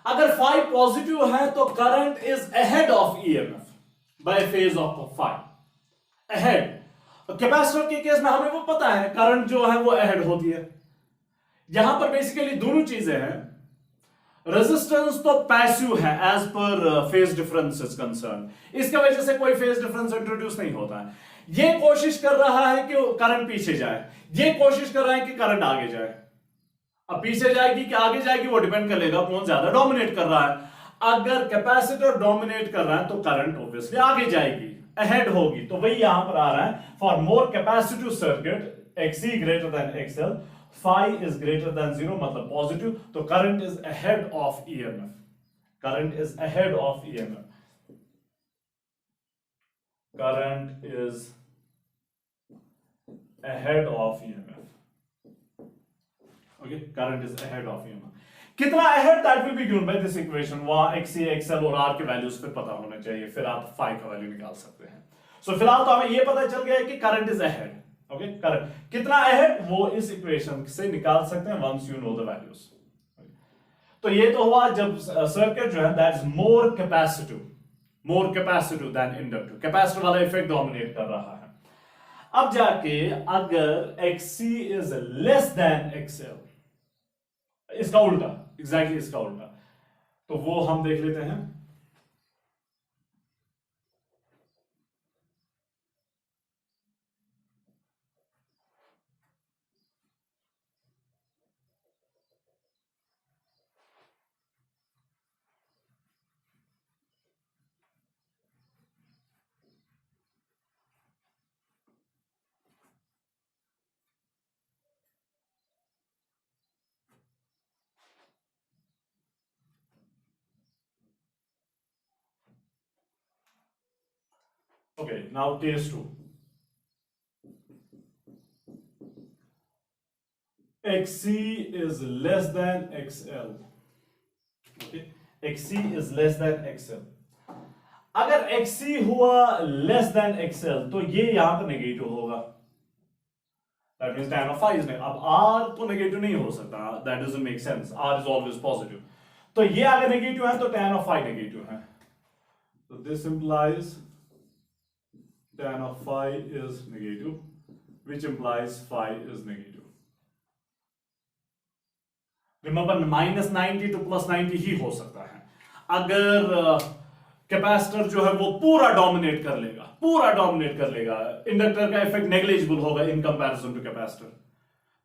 अगर phi positive है तो current is ahead of EMF by phase of phi, ahead। Capacitor के case में हमें वो पता है करंट जो है वो ahead होती है। यहां पर बेसिकली दोनों चीजें हैं, रेजिस्टेंस तो पैसिव है as per phase difference is concern, इसके वजह से कोई फेज डिफरेंस इंट्रोड्यूस नहीं होता है। ये कोशिश कर रहा है कि करंट पीछे जाए, ये कोशिश कर रहा है कि करंट आगे जाए। अब पीछे जाएगी कि आगे जाएगी वो डिपेंड करेगा कौन ज्यादा डोमिनेट कर रहा है। अगर कैपेसिटर डोमिनेट कर रहा है तो करंट ऑब्वियसली आगे जाएगी, अहेड होगी। तो वही यहां पर आ रहा है, for more capacitive circuit XC greater than XL, phi is greater than 0 मतलब पॉजिटिव, तो current is ahead of EMF, current is ahead of EMF, current is ahead of EMF। Current is ahead of EMF. कितना ahead, that will be given by this equation. वहां XC, XL और R के values फिर पता होने चाहिए, फिर आप फाई का वैल्यू निकाल सकते हैं। सो फिलहाल तो हमें ये पता चल गया है कि current is ahead. Okay, current कितना अहेड वो इस इक्वेशन से निकाल सकते हैं once you know the values. तो ये तो हुआ जब सर्किट जो है that is more capacitive than inductive, capacitor वाला इफेक्ट डोमिनेट कर रहा है। अब जाके अगर XC is less than XL, इसका उल्टा, एग्जैक्टली इसका उल्टा, तो वो हम देख लेते हैं। Okay, now case 2. XC is less than XL. Okay, XC is less than XL. अगर XC हुआ less than XL तो ये यहां पर नेगेटिव होगा। That means tan of phi is negative. अब R तो नेगेटिव नहीं हो सकता, that doesn't make sense. R is always positive. तो ये अगर नेगेटिव है तो tan of phi नेगेटिव है। So this implies tan of phi is negative, which implies phi is negative. Remember, -90 to +90 ही हो सकता है। अगर कैपेसिटर जो है वो पूरा डोमिनेट कर लेगा, इंडक्टर का इफेक्ट नेग्लिजिबल होगा इन कंपैरिजन टू कैपेसिटर,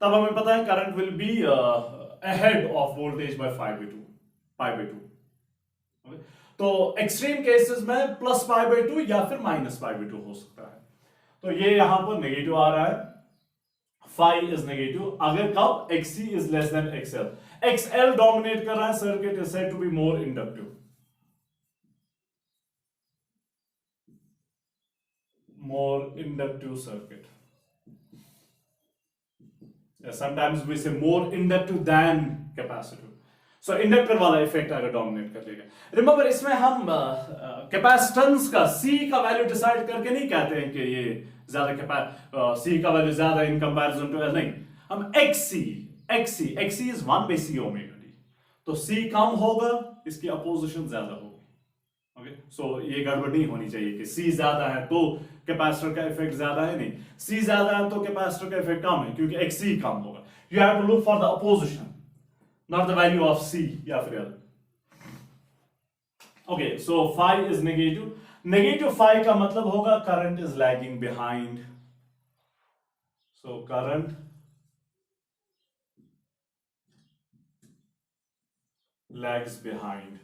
तब हमें पता है current will be ahead of voltage by π/2। तो एक्सट्रीम केसेस में +π/2 या फिर -π/2 हो सकता है। तो ये यहां पर नेगेटिव आ रहा है, phi इज नेगेटिव। अगर कब XC is less than XL, XL dominate कर रहा है, circuit is said to be more inductive, circuit. Sometimes we say more inductive than capacitive. So inductor वाला इफेक्ट अगर डोमिनेट कर लेगा। रिमेंबर, इसमें हम कैपेसिटेंस का C का वैल्यू डिसाइड करके नहीं कहते हैं कि ये ज्यादा C का वैल्यू ज्यादा इन कंपैरिजन टू L, नहीं, हम XC is 1/C omega D, तो C कम होगा, इसकी अपोजिशन ज्यादा होगी। ओके, सो ये गड़बड़ नहीं होनी चाहिए कि C ज्यादा है तो कैपेसिटर का इफेक्ट ज्यादा है, नहीं, C ज्यादा है तो कैपेसिटर का इफेक्ट कम है, क्योंकि XC कम होगा। You have to look for the opposition, not the value of C या फिर L. Okay, so phi is negative. Negative phi का मतलब होगा current is lagging behind. So current lags behind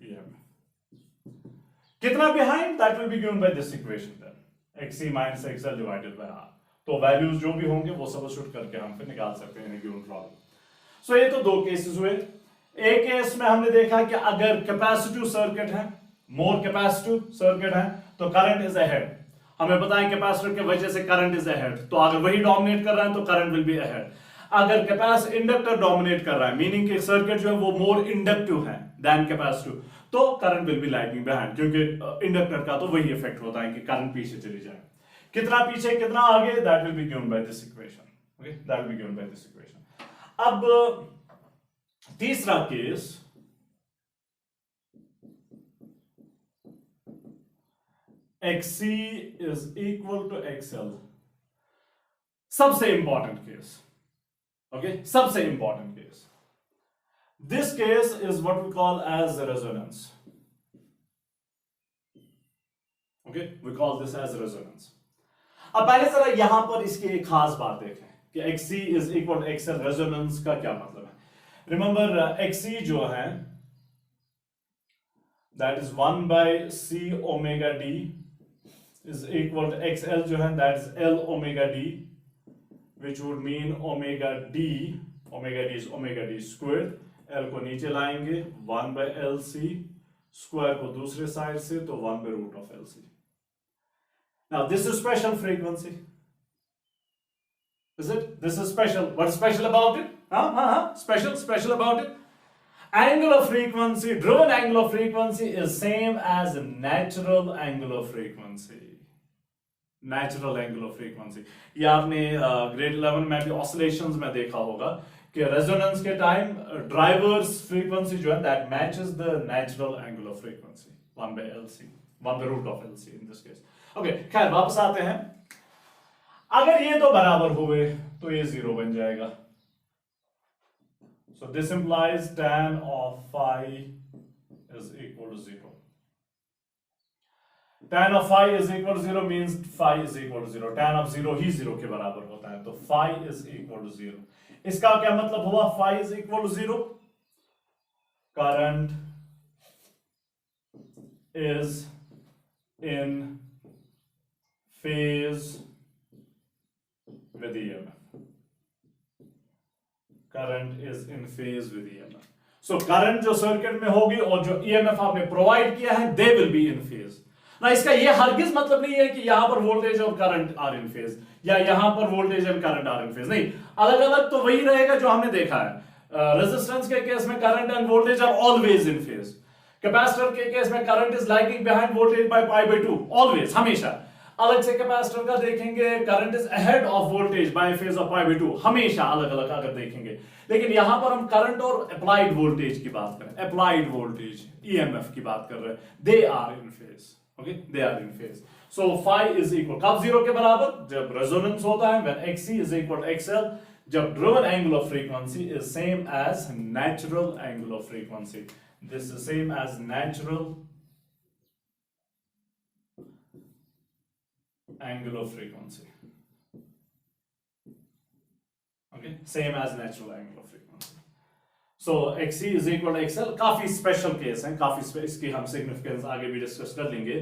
EMF. कितना behind? That will be given by this equation then. XC minus XL divided by R. तो values जो भी होंगे वो substitute करके हम फिर निकाल सकते हैं गिवन प्रॉब्लम। सो ये तो दो केसेस हुए। एक केस में हमने देखा कि अगर कैपेसिटिव सर्किट है, मोर कैपेसिटिव सर्किट है, तो करंट इज अहेड। हमें पता है कैपेसिटर की वजह से करंट इज अहेड, तो अगर वही डोमिनेट कर रहा है तो करंट विल बी अहेड। अगर इंडक्टर डोमिनेट कर रहा है, मीनिंग कि सर्किट जो है वो मोर इंडक्टिव है देन कैपेसिटिव, तो current will B lagging behind, क्योंकि इंडक्टर का तो वही इफेक्ट होता है कि करंट पीछे चली जाए। कितना पीछे कितना आगे, that will be given by this equation. Okay, that will be given by this equation. अब तीसरा case, XC is equal to XL, सबसे इंपॉर्टेंट केस। ओके, सबसे important case. This case is what we call as resonance. Okay, we call this as resonance. अब पहले जरा यहां पर इसकी एक खास बात देखें कि XC is equal to XL, resonance का क्या मतलब है। रिमेंबर, XC जो है that is 1/C omega D is equal to XL जो है that is L omega D, which would mean omega D is omega D squared। L को नीचे लाएंगे 1/LC, स्क्वायर को दूसरे साइड से तो 1/√of LC। Now this is special frequency, Is it? This is special. What's special about it? Special about it. Angular frequency, driven angular frequency is same as natural angular frequency. Natural angular frequency. ये आपने grade 11 में भी oscillations में देखा होगा कि resonance के time drivers frequency जो है that matches the natural angular frequency 1 by LC, 1 by root of LC in this case. Okay, खैर वापस आते हैं. अगर ये दो बराबर हुए तो ये जीरो बन जाएगा. So this implies tan of phi is equal to 0. Tan of phi is equal to 0 means phi is equal to 0. Tan of 0 ही 0 के बराबर होता है, तो phi is equal to 0. इसका क्या मतलब हुआ? Phi is equal to 0. Current is in phase with EMF. Current is in phase with EMF. So current जो सर्किट में होगी और जो ईएमएफ आपने प्रोवाइड किया है they will be in phase. ना इसका ये हरगिज मतलब नहीं है कि यहां पर वोल्टेज और करंट आर इन फेज या यहां पर voltage and current are in phase. नहीं, अलग अलग तो वही रहेगा जो हमने देखा है. रेजिस्टेंस के केस में current and voltage are always in phase. Capacitor के केस में current is lagging behind voltage by pi by 2 always, हमेशा. अलग से कैपेसिटर का देखेंगे, current is ahead of voltage by phase of pi by 2, हमेशा अलग अलग अगर देखेंगे. लेकिन यहां पर हम करंट और अप्लाइड वोल्टेज की बात करें, अप्लाइड वोल्टेज ईएमएफ की बात कर रहे हैं, they are in phase. Okay, they are in phase. So phi is equal कब 0 के बराबर? जब रेजोनेंस होता है, when XC is equal to XL, जब driven angular frequency is same as natural angular frequency. This is same as natural angular frequency. Okay, same as natural angular frequency. So XC is equal to XL. काफी special case है, काफी इसकी हम significance आगे भी discuss कर लेंगे.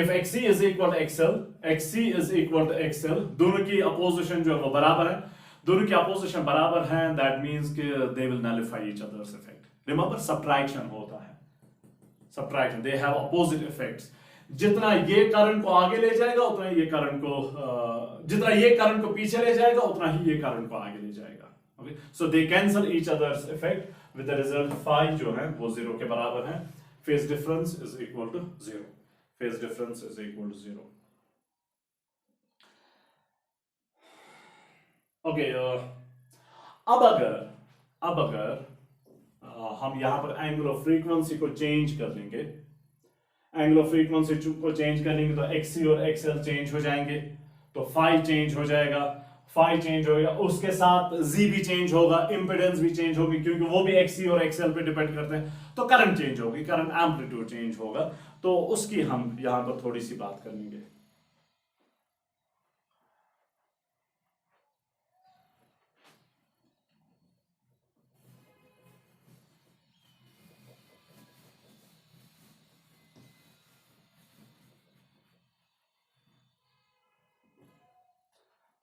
If XC is equal to XL, XC is equal to XL, दोनों की अपोजिशन जो है वो बराबर है. दोनों की अपोजिशन बराबर है, that means कि they will nullify each other's effect. Remember, subtraction होता है. Subtraction, they have opposite effects. जितना ये करंट को आगे ले जाएगा उतना ये करंट को जितना ये करंट को पीछे ले जाएगा उतना ही ये करंट को आगे ले जाएगा. Okay, so they cancel each others effect with the result phi जो है वो 0 के बराबर है. Phase difference is equal to 0. Phase difference is equal to 0. Okay, अब अगर हम यहां पर एंगुलर फ्रीक्वेंसी को चेंज कर लेंगे, एंगुलर फ्रीक्वेंसी को चेंज करेंगे तो XC और XL चेंज हो जाएंगे, तो फाई चेंज हो जाएगा. फाई चेंज होगा, उसके साथ Z भी चेंज होगा, इंपेडेंस भी चेंज होगी क्योंकि वो भी XC और XL पे डिपेंड करते हैं. तो करंट चेंज होगी, करंट एम्पलीट्यूड चेंज होगा. तो उसकी हम यहां पर थोड़ी सी बात कर लेंगे.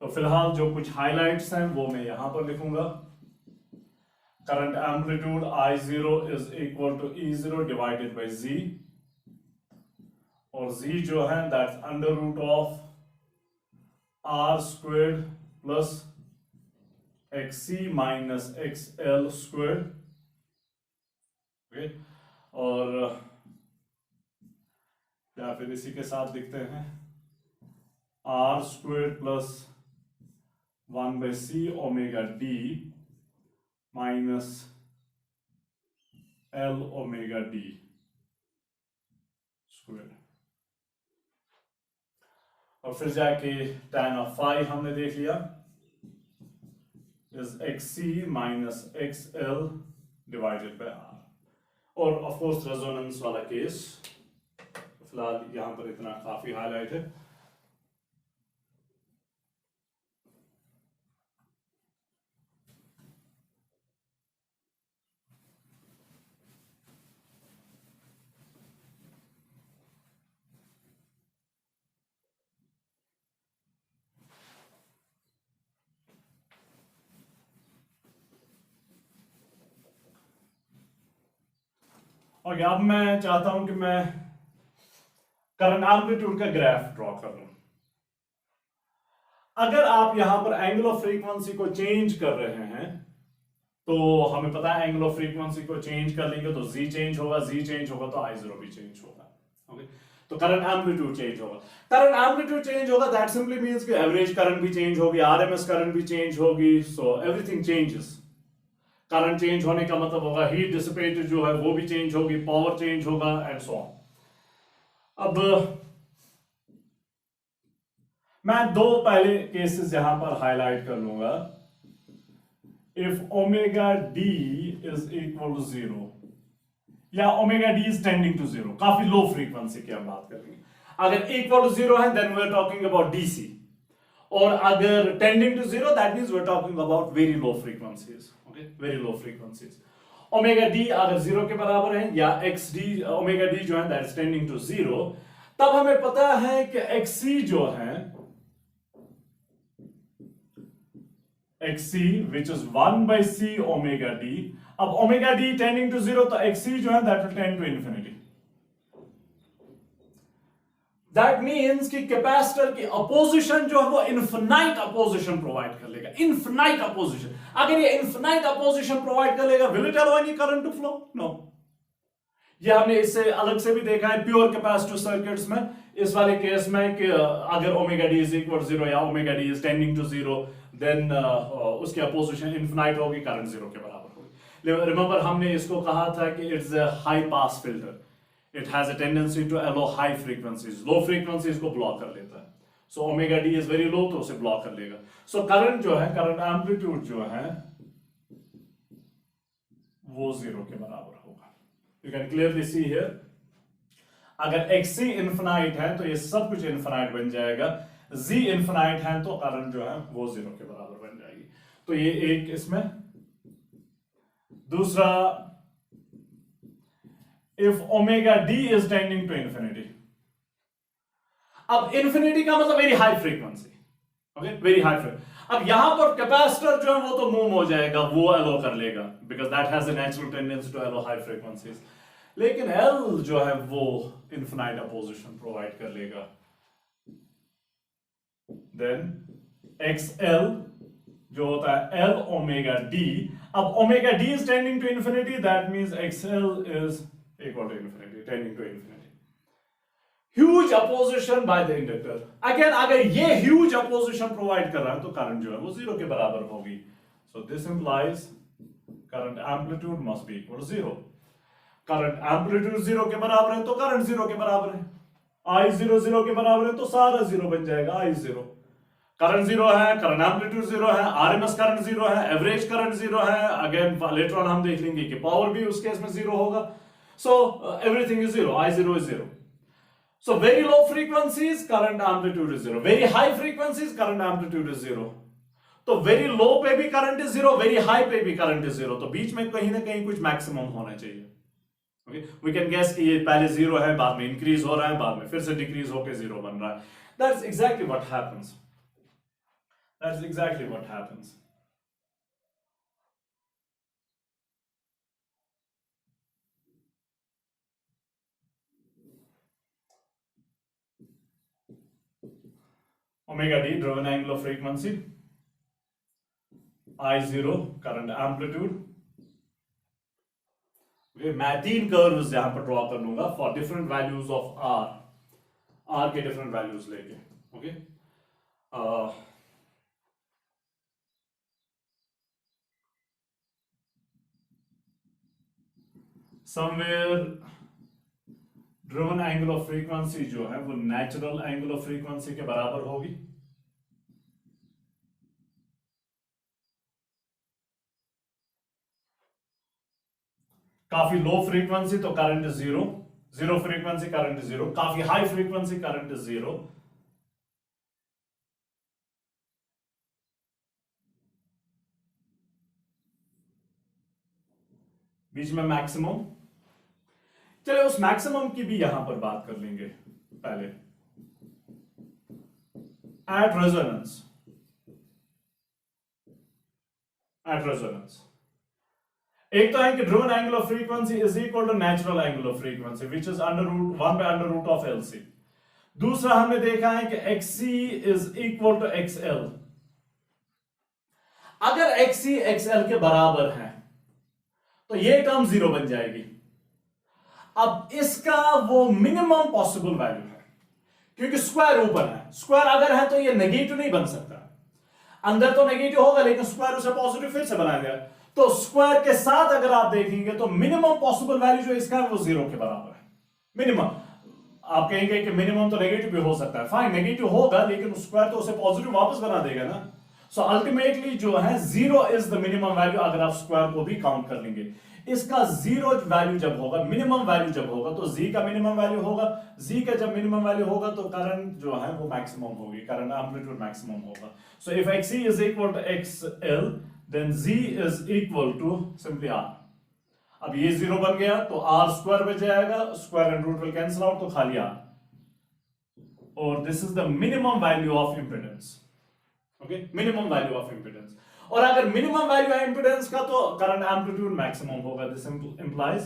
तो फिलहाल जो कुछ हाइलाइट्स हैं वो मैं यहां पर लिखूंगा. Current amplitude I0 is equal to E0 divided by Z, और Z जो है that's under root of R squared plus XC minus XL squared. Okay, और या फिर इसी के साथ लिखते हैं R squared plus 1 by C omega D minus L omega D squared. और फिर जाके tan of phi हमने देख लिया is XC minus XL divided by R. और ऑफ कोर्स रेजोनेंस वाला केस फिलहाल यहां पर इतना काफी हाईलाइट है. और अब मैं चाहता हूं कि मैं करंट एम्पलीट्यूड का ग्राफ ड्रॉ कर लूं. अगर आप यहां पर एंगल ऑफ फ्रीक्वेंसी को चेंज कर रहे हैं, तो हमें पता है एंगल ऑफ फ्रीक्वेंसी को चेंज कर लेंगे तो जी चेंज होगा, जी चेंज होगा तो I0 भी चेंज होगा। ओके, तो करंट एम्पलीट्यूड चेंज होगा, करंट एम्पलीट्यूड चेंज होगा, दैट सिंपली मींस कि एवरेज करंट भी चेंज होगी, आरएमएस करंट भी चेंज होगी, so everything changes. Current change होने का मतलब होगा हीट डिसिपेटेड जो है वो भी चेंज होगी, पावर चेंज होगा एंड सो ऑन। अब मैं दो पहले केसेस यहां पर हाईलाइट कर लूंगा। If omega D is equal to 0 या omega D is tending to 0, काफी लो फ्रीक्वेंसी की हम बात करेंगे। अगर इक्वल टू 0 है then we are talking about DC, और अगर tending to 0 that means we are talking about very low frequencies. Okay, very low frequencies. Omega D अगर 0 के बराबर है या एक्स डी ओमेगा डी जो है दैट इज टेंडिंग टू 0, तब हमें पता है कि एक्सी जो है XC which is 1 by C omega D, अब omega D tending to 0 तो XC जो है that will tend to infinity. That means कि कैपेसिटर की अपोजिशन जो है वो इन्फिनाइट अपोजिशन प्रोवाइड कर लेगा, इन्फिनाइट अपोजिशन। अगर ये इन्फिनाइट अपोजिशन प्रोवाइड कर लेगा, will it allow any current to flow? No. ये हमने इससे अलग से भी देखा है प्योर कैपेसिटिव सर्किट्स में, इस वाले केस में कि अगर ओमेगा डी इज इक्वल 0 या omega D is tending to 0 देन उसकी अपोजिशन इन्फिनाइट होगी, करंट 0 के बराबर होगी। रिमेंबर हमने इसको कहा था कि it's a high pass filter, it has a tendency to allow high frequencies, low frequencies को ब्लॉक कर लेता है। So omega D is very low तो उसे ब्लॉक कर लेगा। सो करंट जो है, करंट एम्पलीट्यूड जो है वो 0 के बराबर होगा। You can clearly see here, अगर XC इन्फिनाइट है तो ये सब कुछ इन्फिनाइट बन जाएगा, Z इन्फिनाइट है तो करंट जो है वो 0 के बराबर बन जाएगी। तो ये एक इसमें। दूसरा, if omega D is tending to infinity, अब इंफिनिटी का मतलब very high frequency, okay, very high frequency. अब यहां पर कैपेसिटर जो है वो तो मूव हो जाएगा, वो अलो कर लेगा because that has a natural tendency to allow high frequencies, लेकिन L जो है वो इन्फिनाइट अपोजिशन प्रोवाइड कर लेगा। देन XL जो होता है L ओमेगा D, अब omega D is tending to infinity, that means XL is equal to infinity, tending to infinity. Huge opposition by the inductor. Again अगर ये ह्यूज अपोजिशन प्रोवाइड कर रहा है तो करंट जो है वो 0 के बराबर होगी। So this implies current amplitude must be equal to 0। Current amplitude 0 के बराबर है तो करंट 0 के बराबर है, I0 0 के बराबर है तो सारा 0 बन जाएगा, I0। करंट 0 है, करंट एम्पलीट्यूड 0 है, आरएमएस करंट 0 है, एवरेज करंट 0 है, अगेन लेटर ऑन हम देख लेंगे कि पावर भी उस केस में 0 होगा। So everything is 0, I0 is 0। So very low frequencies current amplitude is 0, very high frequencies current amplitude is 0। तो वेरी लो पे भी करंट इज 0, वेरी हाई पे भी करंट इज 0, तो बीच में कहीं ना कहीं कुछ मैक्सिमम होना चाहिए। Okay? We can guess कि ये पहले 0 है, बाद में इंक्रीज हो रहा है, बाद में फिर से डिक्रीज होकर 0 बन रहा है। That's exactly what happens. That's exactly what happens. Omega D driven angle of frequency, I0 current amplitude. मैं 3 कर्व्स यहां पर ड्रॉ कर लूंगा for different values of R के डिफरेंट वैल्यूज लेके। Okay, somewhere driven angle of frequency जो है वो नेचुरल एंगल ऑफ फ्रीक्वेंसी के बराबर होगी। काफी लो फ्रीक्वेंसी तो current is 0, 0 frequency current is 0, काफी हाई फ्रीक्वेंसी करंट इज 0। बीच में मैक्सिमम, चलिए उस मैक्सिमम की भी यहां पर बात कर लेंगे पहले। एट रेजोनेंस, एट रेजोनेंस एक तो है कि driven angle of frequency is equal to natural angle of frequency which is under root 1 by under root of LC। दूसरा हमने देखा है कि XC is equal to XL। अगर XC XL के बराबर है तो ये टर्म 0 बन जाएगी। अब इसका वो मिनिमम पॉसिबल वैल्यू है, क्योंकि स्क्वायर ऊपर है, स्क्वायर अगर है तो ये नेगेटिव नहीं बन सकता, अंदर तो नेगेटिव होगा लेकिन स्क्वायर उसे पॉजिटिव फिर से बनाएगा। तो स्क्वायर के साथ अगर आप देखेंगे तो मिनिमम पॉसिबल वैल्यू जो इसका है वो 0 के बराबर है। मिनिमम, आप कहेंगे कि मिनिमम तो नेगेटिव भी हो सकता है, फाइन नेगेटिव होगा लेकिन स्क्वायर तो उसे पॉजिटिव वापस बना देगा ना। सो अल्टीमेटली जो है 0 इज द मिनिमम वैल्यू अगर आप स्क्वायर को भी काउंट कर लेंगे। इसका 0 वैल्यू जब होगा, मिनिमम वैल्यू जब होगा तो Z का मिनिमम वैल्यू होगा। Z का जब मिनिमम वैल्यू होगा तो करंट जो है वो मैक्सिमम होगी, करंट एम्पलीट्यूड मैक्सिमम होगा। So if XC is equal to XL then Z is equal to simply R। अब ये 0 बन गया तो R स्क्वायर बच जाएगा, square and root will cancel out तो खाली R, और this is the minimum value of impedance. Okay, minimum value of impedance. और अगर मिनिमम वैल्यू है इंपेडेंस का तो करंट एम्पलीट्यूड मैक्सिमम होगा। दिस इंप्लाइज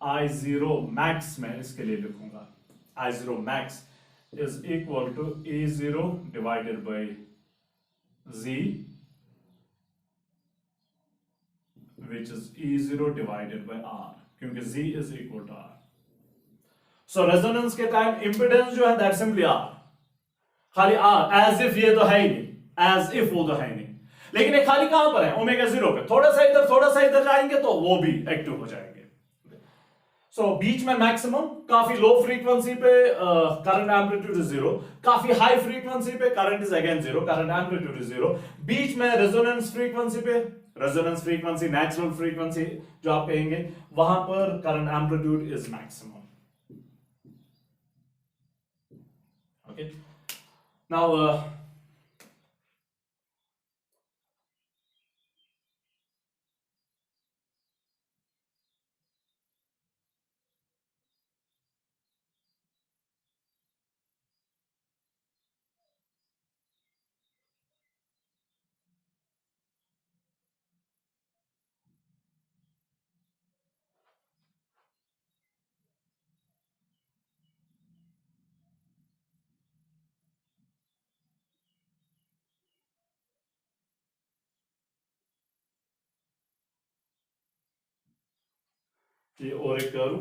I0 मैक्स, मैं इसके लिए लिखूंगा I0 max is equal to A0 divided by Z which is E0 divided by R, क्योंकि Z is equal to R. So resonance के टाइम इंपेडेंस जो है that simply R, खाली R, as if ये तो है ही नहीं, एज इफ वो तो है ही नहीं, लेकिन ये खाली कहां पर है, ओमेगा 0 पे, थोड़ा सा इधर जाएंगे तो वो भी एक्टिव हो जाएंगे। सो बीच में मैक्सिमम, काफी लो फ्रीक्वेंसी पे करंट एम्पलीट्यूड इज 0, काफी हाई फ्रीक्वेंसी पे current is again 0, current amplitude is 0, बीच में रेजोनेंस फ्रीक्वेंसी पे, रेजोनेंस फ्रीक्वेंसी, नेचुरल फ्रीक्वेंसी जो आप कहेंगे, वहां पर current amplitude is maximum. Okay, now ये और एक करूं,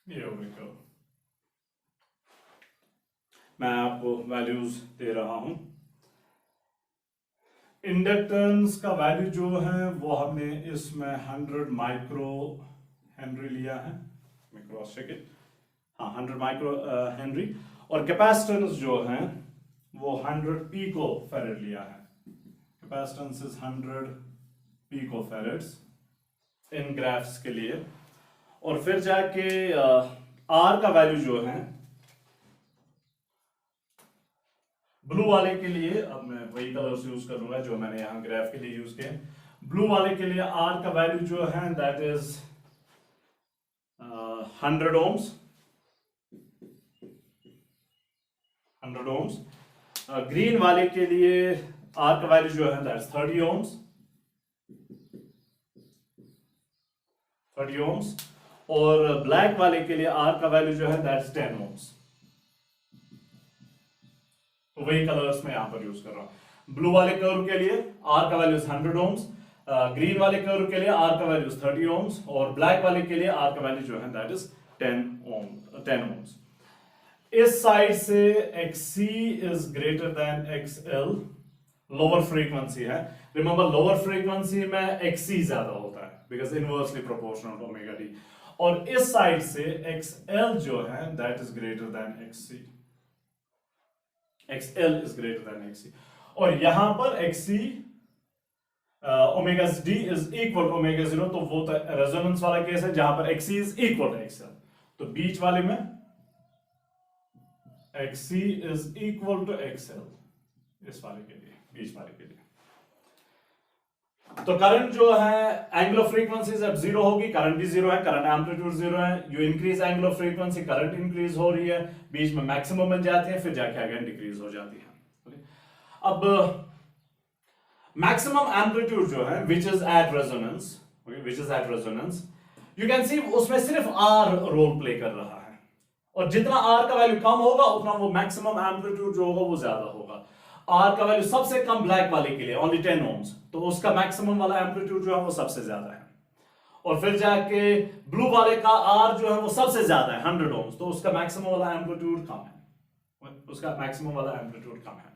ये और एक करूं, मैं आपको वैल्यूज दे रहा हूं। इंडक्टेंस का वैल्यू जो है वो हमने इसमें 100 माइक्रो हेनरी लिया है, मैं क्रॉस चेक इट, हाँ 100 माइक्रो हेनरी, और कैपेसिटेंस जो है वो 100 पिको फेरेड लिया है। Capacitance is 100 pico farads in graphs के लिए। और फिर जाके आर का वैल्यू जो है ब्लू वाले के लिए, अब मैं वही कलर्स यूज करूंगा जो मैंने यहां ग्राफ के लिए यूज किए। ब्लू वाले के लिए आर का वैल्यू जो है that is 100 ohms, 100 ohms। Green वाले के लिए आर का वैल्यू जो है दैट इज 30 ohms, 30 ohms। और ब्लैक वाले के लिए आर का वैल्यू जो है दैट इज 10 ohms। तो वही कलर्स मैं यहां पर यूज कर रहा हूं। ब्लू वाले कर्व के लिए आर का वैल्यू 100 ohms, ग्रीन वाले कर्व के लिए आर का वैल्यू 30 ohms, और ब्लैक वाले के लिए आर का वैल्यू जो है दैट इज 10 ohms। इस साइड से XC is greater than XL, lower frequency है। रिमेंबर लोअर फ्रीक्वेंसी में XC ज्यादा होता है because inversely proportional to omega D, और इस साइड से XL जो है that is greater than XC, XL is greater than XC। और यहां पर XC omega D is equal to omega 0, तो वो रेजोनेंस वाला केस है जहां पर XC is equal to XL। तो बीच वाले में XC is equal to XL, इस वाले के लिए, बीच वाले के लिए। तो करंट जो है एंगल ऑफ फ्रीक्वेंसी जब जीरो होगी, करंट भी जीरो है, करंट एम्पलीट्यूड जीरो है, you increase angle of frequency, current increase हो रही है, बीच में मैक्सिमम बन जाती है, फिर जाके अगेन डिक्रीज हो जाती है। अब मैक्सिमम एम्पलीट्यूड जो है which is at resonance, you can सी उसमें सिर्फ आर रोल प्ले कर रहा है, और जितना आर का वैल्यू कम होगा उतना वो मैक्सिमम एम्पलीट्यूड जो होगा वो ज्यादा होगा। आर का वैल्यू सबसे कम ब्लैक वाले के लिए ओनली 10 ohms, तो उसका मैक्सिमम वाला एम्पलीट्यूड जो है वो सबसे ज्यादा है। और फिर जाके ब्लू वाले का आर जो है वो सबसे ज्यादा है 100 ohms, तो उसका मैक्सिमम वाला एम्पलीट्यूड कम है, उसका मैक्सिमम वाला एम्पलीट्यूड कम है।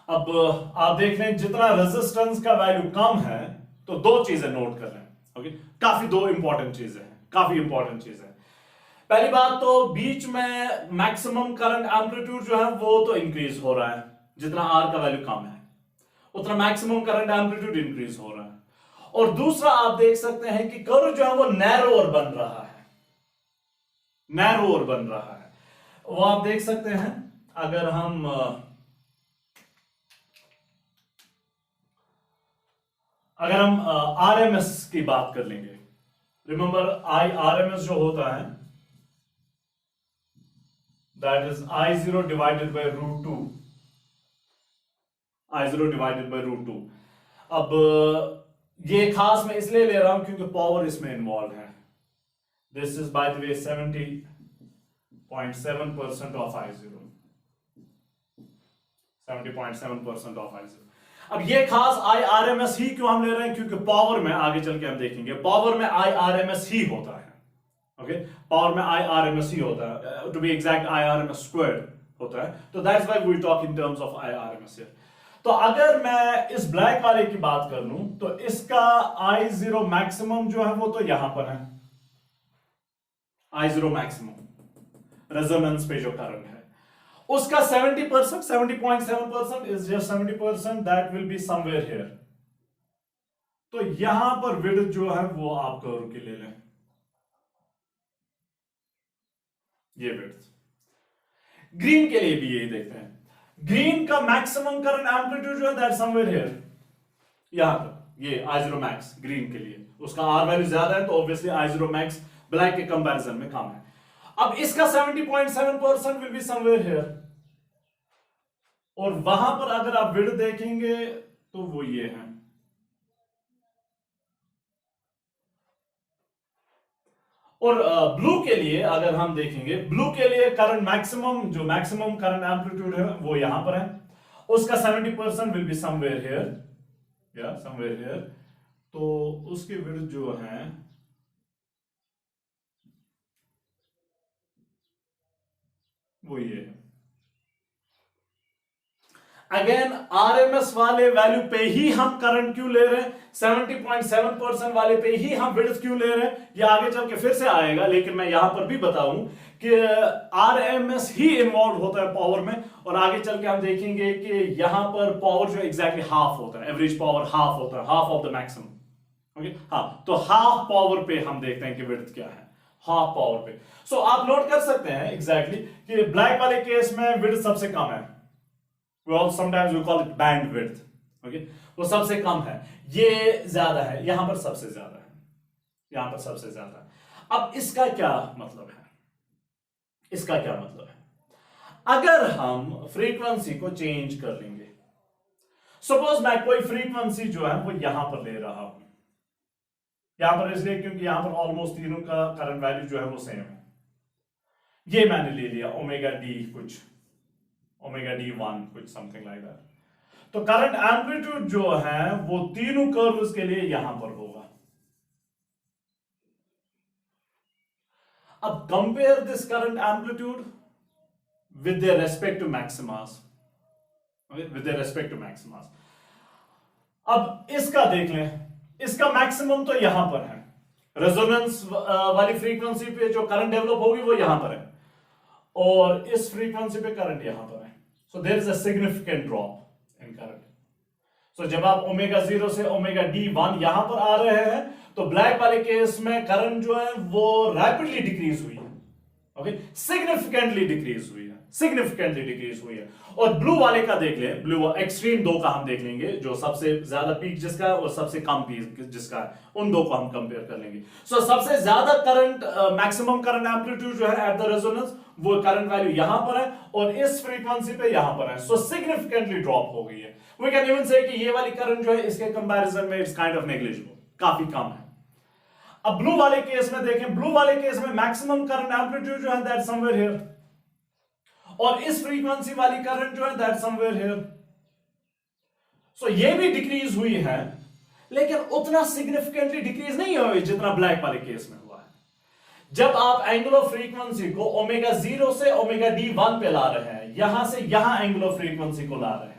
अब आप देख रहे हैं जितना रेजिस्टेंस का वैल्यू कम है, तो दो चीजें नोट कर लें, ओके, काफी दो इंपॉर्टेंट चीजें हैं, काफी इंपॉर्टेंट चीजें। पहली बात तो बीच में मैक्सिमम करंट एम्पलीट्यूड जो है वो तो इंक्रीज हो रहा है, जितना आर का वैल्यू कम है उतना मैक्सिमम करंट एम्पलीट्यूड इंक्रीज हो रहा है। और दूसरा आप देख सकते हैं कि कर्व जो है वो नैरोअर बन रहा है, नैरोअर बन रहा है, वो आप देख सकते हैं। अगर हम RMS की बात कर लेंगे, रिमेंबर RMS जो होता है that is I0 divided by root 2, I0 divided by root 2। अब ये खास मैं इसलिए ले रहा हूं क्योंकि पावर इसमें इन्वॉल्व है। This is by the way 70.7% of I0, 70.7% of I0। अब ये खास IRMS ही क्यों हम ले रहे हैं, क्योंकि पावर में आगे चल के हम देखेंगे पावर में IRMS ही होता है, ओके, पावर में IRMS ही होता है, to be exact IRMS squared होता है, तो that's why we talk in terms of IRMS here. तो अगर मैं इस ब्लैक वाले की बात कर लूं तो इसका I0 मैक्सिमम जो है वो तो यहां पर है, I0 मैक्सिमम रेजोनेंस पे जो करंट है उसका 70%, 70.7% is just 70%, that will be somewhere here. तो यहां पर विड्थ जो है वो आप कर्व की ले लें, ये विड्थ। ग्रीन के लिए भी यही देखते हैं, ग्रीन का मैक्सिमम करंट एम्पलीट्यूड जो है दैट समवेयर हियर, यहां पर ये I0 मैक्स ग्रीन के लिए, उसका आर वैल्यू ज्यादा है तो ऑब्वियसली I0 मैक्स ब्लैक के कंपैरिजन में कम है। अब इसका 70.7% विल बी समवेयर हियर, और वहां पर अगर आप विड्थ देखेंगे तो वो ये है। और ब्लू के लिए अगर हम देखेंगे, ब्लू के लिए करंट मैक्सिमम जो मैक्सिमम करंट एम्पलीट्यूड है वो यहां पर है, उसका 70% विल बी समवेयर हियर, या समवेयर हियर, तो उसकी विड्थ जो है वो ये है। अगेन आरएमएस वाले वैल्यू पे ही हम करंट क्यों ले रहे हैं, 70.7% वाले पे ही हम विड्थ क्यों ले रहे हैं, ये आगे चल के फिर से आएगा, लेकिन मैं यहां पर भी बताऊं कि आरएमएस ही इन्वॉल्व होता है पावर में, और आगे चल के हम देखेंगे कि यहां पर पावर जो एग्जैक्टली हाफ होता है, एवरेज पावर हाफ होता है, half of the maximum, okay. हाँ, तो हाफ पावर पे हम देखते हैं कि विड्थ क्या है, हाफ पावर पे। सो आप नोट कर सकते हैं एग्जैक्टली कि ब्लैक वाले केस में विड्थ सबसे कम है, sometimes we call it band width, okay? वो सबसे कम है, ये ज्यादा है, यहां पर सबसे ज्यादा है, यहां पर सबसे ज्यादा है। अब इसका क्या मतलब है, इसका क्या मतलब है, अगर हम फ्रीक्वेंसी को चेंज कर लेंगे, सपोज मैं कोई फ्रीक्वेंसी जो है वो यहां पर ले रहा हूं, यहां पर इसलिए क्योंकि यहां पर ऑलमोस्ट तीनों का करंट वैल्यू जो है वो सेम है, ये मैंने ले लिया ओमेगा डी कुछ, ओमेगा D1 कुछ समथिंग लाइक दैट। तो करंट एम्पलीट्यूड जो है वो तीनों कर्व्स के लिए यहां पर होगा। अब compare this current amplitude with their respect to maximas, with their respect to maximas. अब इसका देख लें, इसका मैक्सिमम तो यहां पर है, रेजोनेंस वाली फ्रीक्वेंसी पे जो करंट डेवलप होगी वो यहां पर है, और इस फ्रीक्वेंसी पे करंट यहां पर है, so there is a significant drop in current, सो जब आप ओमेगा 0 से ओमेगा D1 यहां पर आ रहे हैं तो ब्लैक वाले केस में करंट जो है वो रैपिडली डिक्रीज हुई है, ओके, सिग्निफिकेंटली डिक्रीज हुई है, सिग्निफिकेंटली डिक्रीज हुई है। और ब्लू वाले का देख ले, ब्लू एक्सट्रीम दो का हम देख लेंगे, जो सबसे ज्यादा पीक जिसका है और सबसे कम पीक जिसका है, उन दो को हम कंपेयर कर लेंगे। सो सबसे ज्यादा करंट, मैक्सिमम करंट एम्पलीट्यूड जो है एट द रेजोनेंस, वो करंट वैल्यू यहां पर है और इस फ्रीक्वेंसी पे यहां पर है, सो सिग्निफिकेंटली ड्रॉप हो गई है। वी कैन इवन से कि ये वाली करंट जो है इसके कंपैरिजन में इट्स काइंड ऑफ नेग्लिजिबल, काफी कम है। अब ब्लू वाले केस में देखें, ब्लू वाले केस में मैक्सिमम करंट एम्पलीट्यूड जो है दैट समवेयर हियर, और इस फ्रीक्वेंसी वाली करंट जो है दैट समवेयर हियर। सो ये भी डिक्रीज हुई है लेकिन उतना सिग्निफिकेंटली डिक्रीज नहीं हुई जितना ब्लैक वाले केस में हुआ है। जब आप एंगल ऑफ फ्रीक्वेंसी को ओमेगा 0 से ओमेगा D1 पे ला रहे हैं, यहां से यहां एंगल ऑफ फ्रीक्वेंसी को ला रहे हैं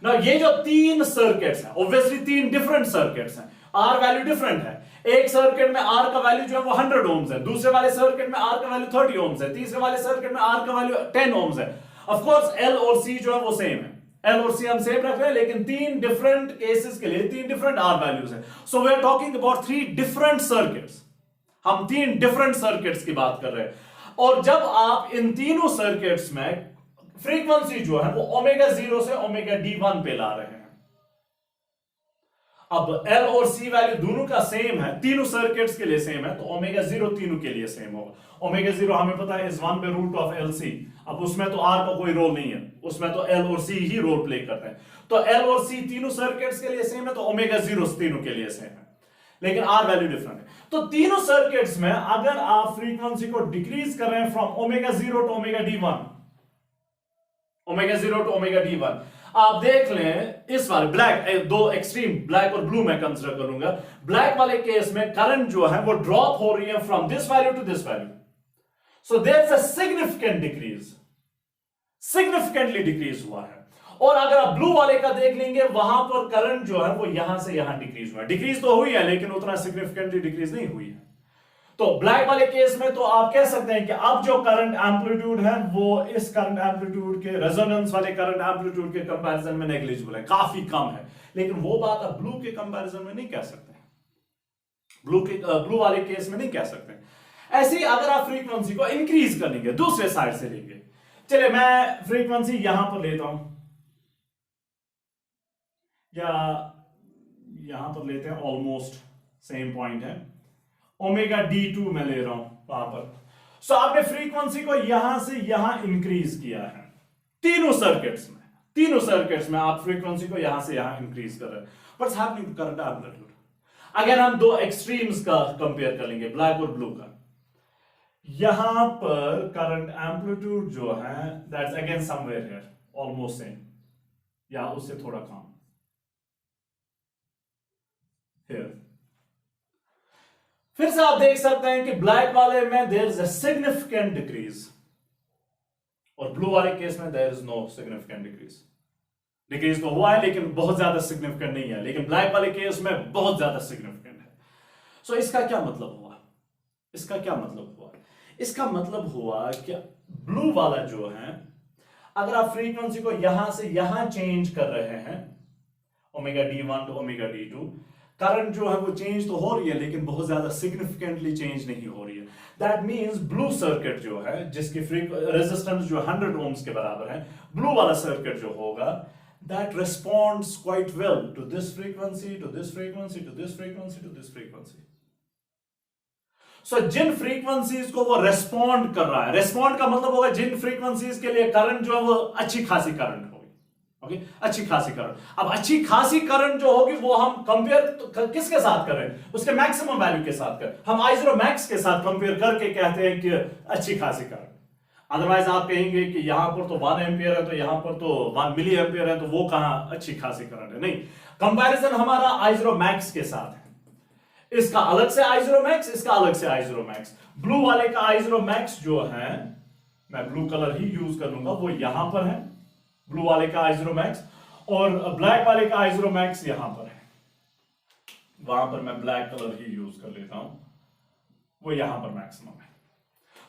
ना, ये जो तीन सर्किट्स हैं, ऑब्वियसली तीन डिफरेंट सर्किट्स हैं, आर वैल्यू डिफरेंट है। एक सर्किट में आर का वैल्यू जो है वो 100 ओम्स है, दूसरे वाले सर्किट में आर का वैल्यू 30 ओम्स है, तीसरे वाले सर्किट में आर का वैल्यू 10 ओम्स है। ऑफ कोर्स एल और सी जो है वो सेम है, एल और सी हम सेम रख रहे हैं, लेकिन तीन डिफरेंट केसेस के लिए तीन डिफरेंट आर वैल्यूज है। So we are talking about three different circuits, हम तीन डिफरेंट सर्किट्स की बात कर रहे हैं। और जब आप इन तीनों सर्किट्स में फ्रीक्वेंसी जो है वो ओमेगा 0 से ओमेगा D1 पे ला रहे हैं, अब L और C वैल्यू दोनों का सेम है, तीनों सर्किट्स के लिए सेम है, तो ओमेगा 0 तीनों के लिए सेम होगा। ओमेगा 0 हमें पता है इज 1 पे रूट ऑफ LC, अब उसमें तो R का कोई रोल नहीं है, उसमें तो L और C ही रोल प्ले करते हैं। तो L और C तीनों सर्किट्स के लिए सेम है, तो ओमेगा 0 तीनों के लिए सेम है, लेकिन R वैल्यू डिफरेंट है। तो तीनों सर्किट्स में अगर आप फ्रीक्वेंसी को डिक्रीज कर रहे हैं from omega 0 to omega D1, omega 0 to omega D1, आप देख लें इस वाले ब्लैक, दो एक्सट्रीम ब्लैक और ब्लू मैं कंसीडर करूंगा। ब्लैक वाले केस में करंट जो है वो ड्रॉप हो रही है from this value to this value, so there is a significant decrease, significantly decrease हुआ है। और अगर आप ब्लू वाले का देख लेंगे, वहां पर करंट जो है वो यहां से यहां डिक्रीज हुआ है, डिक्रीज तो हुई है लेकिन उतना सिग्निफिकेंटली डिक्रीज नहीं हुई है। तो ब्लैक वाले केस में तो आप कह सकते हैं कि अब जो करंट एम्पलीट्यूड है वो इस करंट एम्पलीट्यूड के, रेजोनेंस वाले करंट एम्पलीट्यूड के कंपैरिजन में नेग्लिजिबल है, काफी कम है। लेकिन वो बात आप ब्लू के कंपैरिजन में नहीं कह सकते, ब्लू वाले केस में नहीं कह सकते। ऐसे ही अगर आप फ्रीक्वेंसी को इंक्रीज कर लेंगे, दूसरे साइड से लेंगे, चलिए मैं फ्रीक्वेंसी यहां पर लेता हूं या यहां पर लेते हैं, ऑलमोस्ट सेम पॉइंट है, ओमेगा D2 में ले रहा हूं वहां पर। सो आपने फ्रीक्वेंसी को यहां से यहां इंक्रीज किया है, तीनों सर्किट्स में आप फ्रीक्वेंसी को यहां से यहां इंक्रीज कर रहे हैं। What's happening to current amplitude? अगर हम दो एक्सट्रीम्स का कंपेयर कर लेंगे, ब्लैक और ब्लू का, यहां पर करंट एम्पलीट्यूड जो है that's again somewhere here, almost same या उससे थोड़ा कम हियर। फिर से आप देख सकते हैं कि ब्लैक वाले में there is a significant decrease और ब्लू वाले केस में there is no significant decrease. Decrease तो हुआ है लेकिन बहुत ज्यादा सिग्निफिकेंट नहीं है, लेकिन ब्लैक वाले केस में बहुत ज्यादा सिग्निफिकेंट है। सो इसका क्या मतलब हुआ? इसका मतलब हुआ कि ब्लू वाला जो है, अगर आप फ्रीक्वेंसी को यहां से यहां चेंज कर रहे हैं, omega D1 to omega D2, current जो है वो चेंज तो हो रही है लेकिन बहुत ज्यादा सिग्निफिकेंटली चेंज नहीं हो रही है। दैट मींस ब्लू सर्किट जो है, जिसकी रेजिस्टेंस जो 100 ओम्स के बराबर है, ब्लू वाला सर्किट जो होगा that responds quite well to this frequency, to this frequency, to this frequency, to this frequency. So जिन फ्रीक्वेंसीज को वो रेस्पॉन्ड कर रहा है, रेस्पॉन्ड का मतलब होगा जिन फ्रीक्वेंसीज के लिए करंट जो है वो अच्छी खासी करंट होगी, ओके, अच्छी खासी करंट। अब अच्छी खासी करंट जो होगी वो हम कंपेयर किसके साथ कर रहे हैं? उसके मैक्सिमम वैल्यू के साथ कर, हम I0 मैक्स के साथ कंपेयर करके कहते हैं कि अच्छी खासी करंट। अदरवाइज आप कहेंगे कि यहां पर तो 1 एम्पियर है, तो यहां पर तो 1 मिली एम्पियर है, तो वो कहां अच्छी खासी करंट है? नहीं, कंपैरिजन हमारा I0 मैक्स के साथ है। इसका अलग से I0 मैक्स, इसका अलग से I0 मैक्स। ब्लू वाले का I0 मैक्स जो है, मैं ब्लू कलर ही यूज कर लूंगा, वो यहां पर है, ब्लू वाले का I0 मैक्स, और ब्लैक वाले का I0 मैक्स यहां पर है, वहां पर मैं ब्लैक कलर ही यूज कर लेता हूं, वो यहां पर मैक्सिमम है।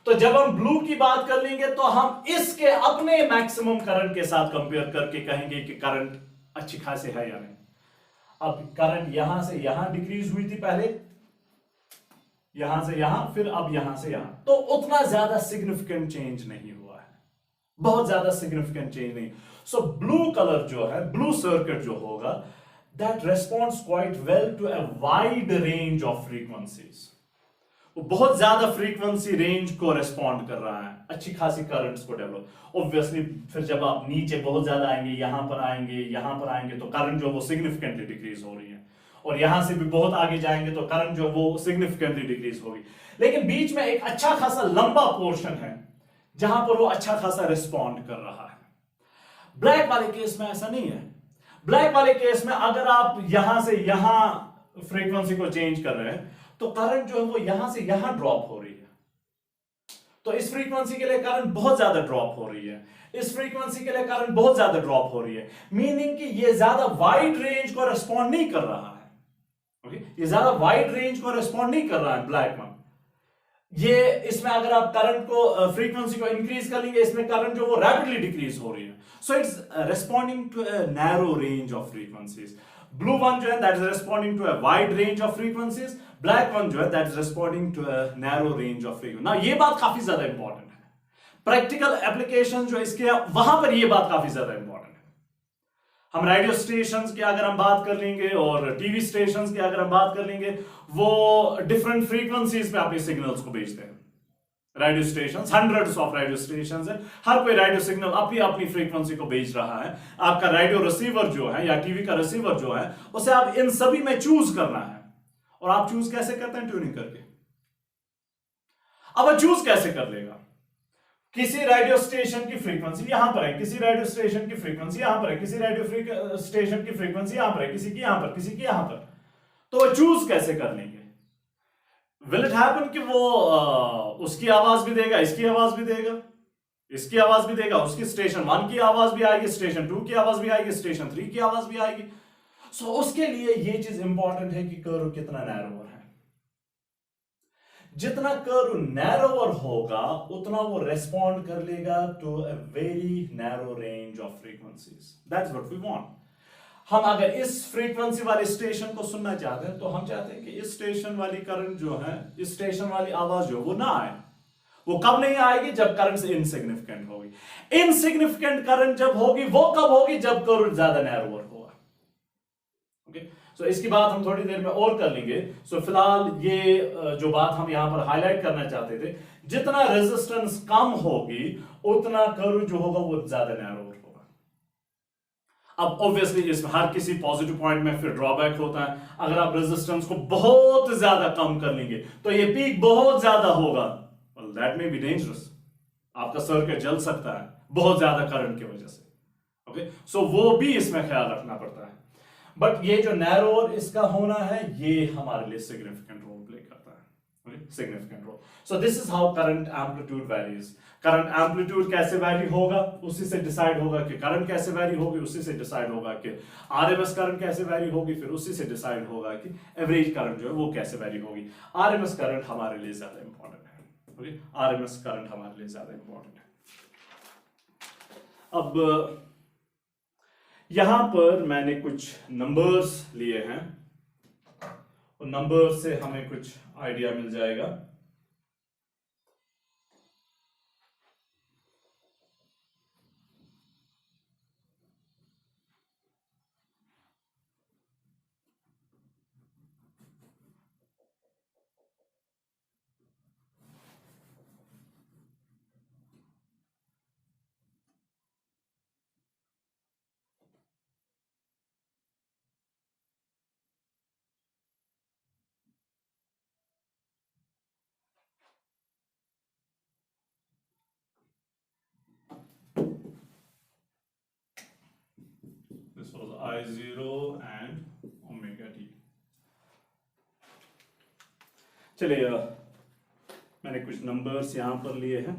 तो जब हम ब्लू की बात कर लेंगे तो हम इसके अपने मैक्सिमम करंट के साथ कंपेयर करके कहेंगे कि करंट अच्छी खासी है या नहीं। अब करंट यहां से यहां डिक्रीज हुई थी पहले, यहां से यहां, फिर अब यहां से यहां, तो उतना ज्यादा सिग्निफिकेंट चेंज नहीं हुआ है, बहुत ज्यादा सिग्निफिकेंट चेंज नहीं। सो ब्लू कलर जो है, ब्लू सर्किट जो होगा, that responds quite well to a wide range of frequencies. वो बहुत ज्यादा फ्रीक्वेंसी रेंज को रेस्पॉन्ड कर रहा है, अच्छी खासी करंट्स को डेवलप। ऑब्वियसली फिर जब आप नीचे बहुत ज्यादा आएंगे, यहां पर आएंगे, यहां पर आएंगे, तो करंट जो वो सिग्निफिकेंटली डिक्रीज हो रही है, और यहां से भी बहुत आगे जाएंगे तो करंट जो वो सिग्निफिकेंटली डिक्रीज होगी। लेकिन बीच में एक अच्छा खासा लंबा पोर्शन है जहां पर वो अच्छा खासा रिस्पॉन्ड कर रहा है। ब्लैक वाले केस में ऐसा नहीं है। ब्लैक वाले केस में अगर आप यहां से यहां फ्रीक्वेंसी को चेंज कर रहे हैं तो करंट जो है वो यहां से यहां ड्रॉप हो रही है, तो इस फ्रीक्वेंसी के लिए करंट बहुत ज्यादा ड्रॉप हो रही है, इस फ्रीक्वेंसी के लिए करंट बहुत ज्यादा ड्रॉप हो रही है, मीनिंग कि ये ज्यादा वाइड रेंज को रिस्पॉन्ड नहीं कर रहा है। ओके, ये ज्यादा वाइड रेंज को रिस्पॉन्ड नहीं कर रहा है ब्लैक वन। ये इसमें अगर आप करंट को फ्रीक्वेंसी को इंक्रीज कर लेंगे, इसमें करंट जो वो रैपिडली डिक्रीज हो रही है, so it's responding to a narrow range of frequencies. Blue one जो है that is responding to a wide range of frequencies, black one जो है that is responding to a narrow range of frequency. ना ये बात काफी ज्यादा important है, प्रैक्टिकल एप्लीकेशन जो इसके वहां पर ये बात काफी ज्यादा इंपॉर्टेंट है। हम रेडियो स्टेशंस की अगर हम बात कर लेंगे और टीवी स्टेशंस की अगर हम बात कर लेंगे, वो डिफरेंट फ्रीक्वेंसीज पे अपने सिग्नल्स को भेजते हैं। Radio station, hundreds of radio station है, हर कोई रेडियो सिग्नल अपनी अपनी फ्रीक्वेंसी को भेज रहा है। आपका रेडियो रिसीवर जो है या टीवी का रिसीवर जो है, उसे आप इन सभी में चूज करना है। और आप चूज कैसे करते हैं? ट्यूनिंग करके। अब वो चूज कैसे कर लेगा? किसी रेडियो स्टेशन की फ्रीक्वेंसी यहां पर है, किसी रेडियो स्टेशन की फ्रीक्वेंसी यहां पर है, किसी रेडियो स्टेशन की फ्रीक्वेंसी यहां पर है, किसी की यहां पर, किसी की यहां पर, तो वो चूज कैसे कर लेंगे? विल इट हैपन कि वो उसकी आवाज भी देगा, इसकी आवाज भी देगा, इसकी आवाज भी देगा, उसकी स्टेशन 1 की आवाज भी आएगी, स्टेशन 2 की आवाज भी आएगी, स्टेशन 3 की आवाज भी आएगी। सो उसके लिए ये चीज इंपॉर्टेंट है कि कर्व कितना नैरोवर है। जितना कर्व नैरोवर होगा उतना वो रेस्पॉन्ड कर लेगा to a very narrow range of frequencies. That's what we want. हम अगर इस फ्रीक्वेंसी वाले स्टेशन को सुनना चाहते हैं तो हम चाहते हैं कि इस स्टेशन वाली करंट जो है, इस स्टेशन वाली आवाज जो वो ना आए। वो कब नहीं आएगी? जब करंट से इनसिग्निफिकेंट होगी। इनसिग्निफिकेंट करंट जब होगी वो कब होगी? जब कर्व ज्यादा नैरोवर होगा। ओके, सो इसकी बात हम थोड़ी देर में और कर लेंगे। सो फिलहाल ये जो बात हम यहां पर हाईलाइट करना चाहते थे, जितना रेजिस्टेंस कम होगी उतना कर्व जो होगा वो ज्यादा नैरोवर होगा। अब ऑब्वियसली इसमें हर किसी पॉजिटिव पॉइंट में फिर ड्रॉबैक होता है। अगर आप रेजिस्टेंस को बहुत ज्यादा कम कर लेंगे तो ये पीक बहुत ज्यादा होगा, दैट मे बी डेंजरस। आपका सर्किट जल सकता है बहुत ज्यादा करंट की वजह से। ओके, सो वो भी इसमें ख्याल रखना पड़ता है। बट ये जो नैरोर इसका होना है, ये हमारे लिए सिग्निफिकेंट रोल प्ले करता है। Significant role. So this is how current amplitude varies. Current amplitude कैसे वैरी होगा उसी से डिसाइड होगा कि करंट कैसे वैरी होगी, उसी से डिसाइड होगा कि आरएमएस करंट कैसे वैरी होगी, फिर उसी से डिसाइड होगा कि एवरेज करंट जो है वो कैसे वैरी होगी। आरएमएस करंट हमारे लिए ज्यादा इंपॉर्टेंट है। ओके, आरएमएस करंट हमारे लिए ज्यादा इंपॉर्टेंट है। अब यहां पर मैंने कुछ नंबर्स लिए हैं और नंबर से हमें कुछ आइडिया मिल जाएगा। This was I0 and omega t। चलिए मैंने कुछ नंबर्स यहां पर लिए हैं।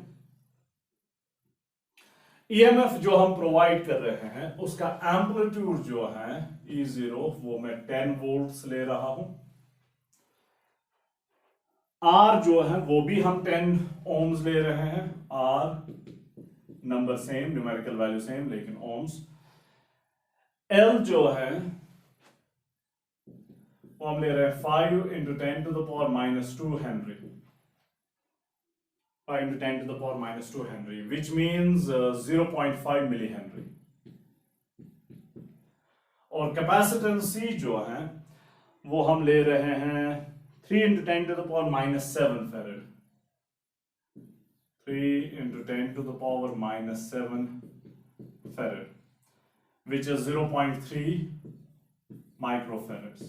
ईएमएफ जो हम प्रोवाइड कर रहे हैं उसका एम्पलीट्यूड जो है E0 वो मैं 10 वोल्ट्स ले रहा हूं। R जो है वो भी हम 10 ओम्स ले रहे हैं। R number same, numerical value same, लेकिन ओम्स। L जो है वो हम ले रहे हैं 5 into 10 to the power minus 2 henry, 5 into 10 to the power minus 2 Henry, which means 0.5 millihenry. और कैपेसिटेंस C जो है वो हम ले रहे हैं 3 into 10 to the power minus 7 farad, 3 into 10 to the power minus 7 farad, which is 0.3 microfarads,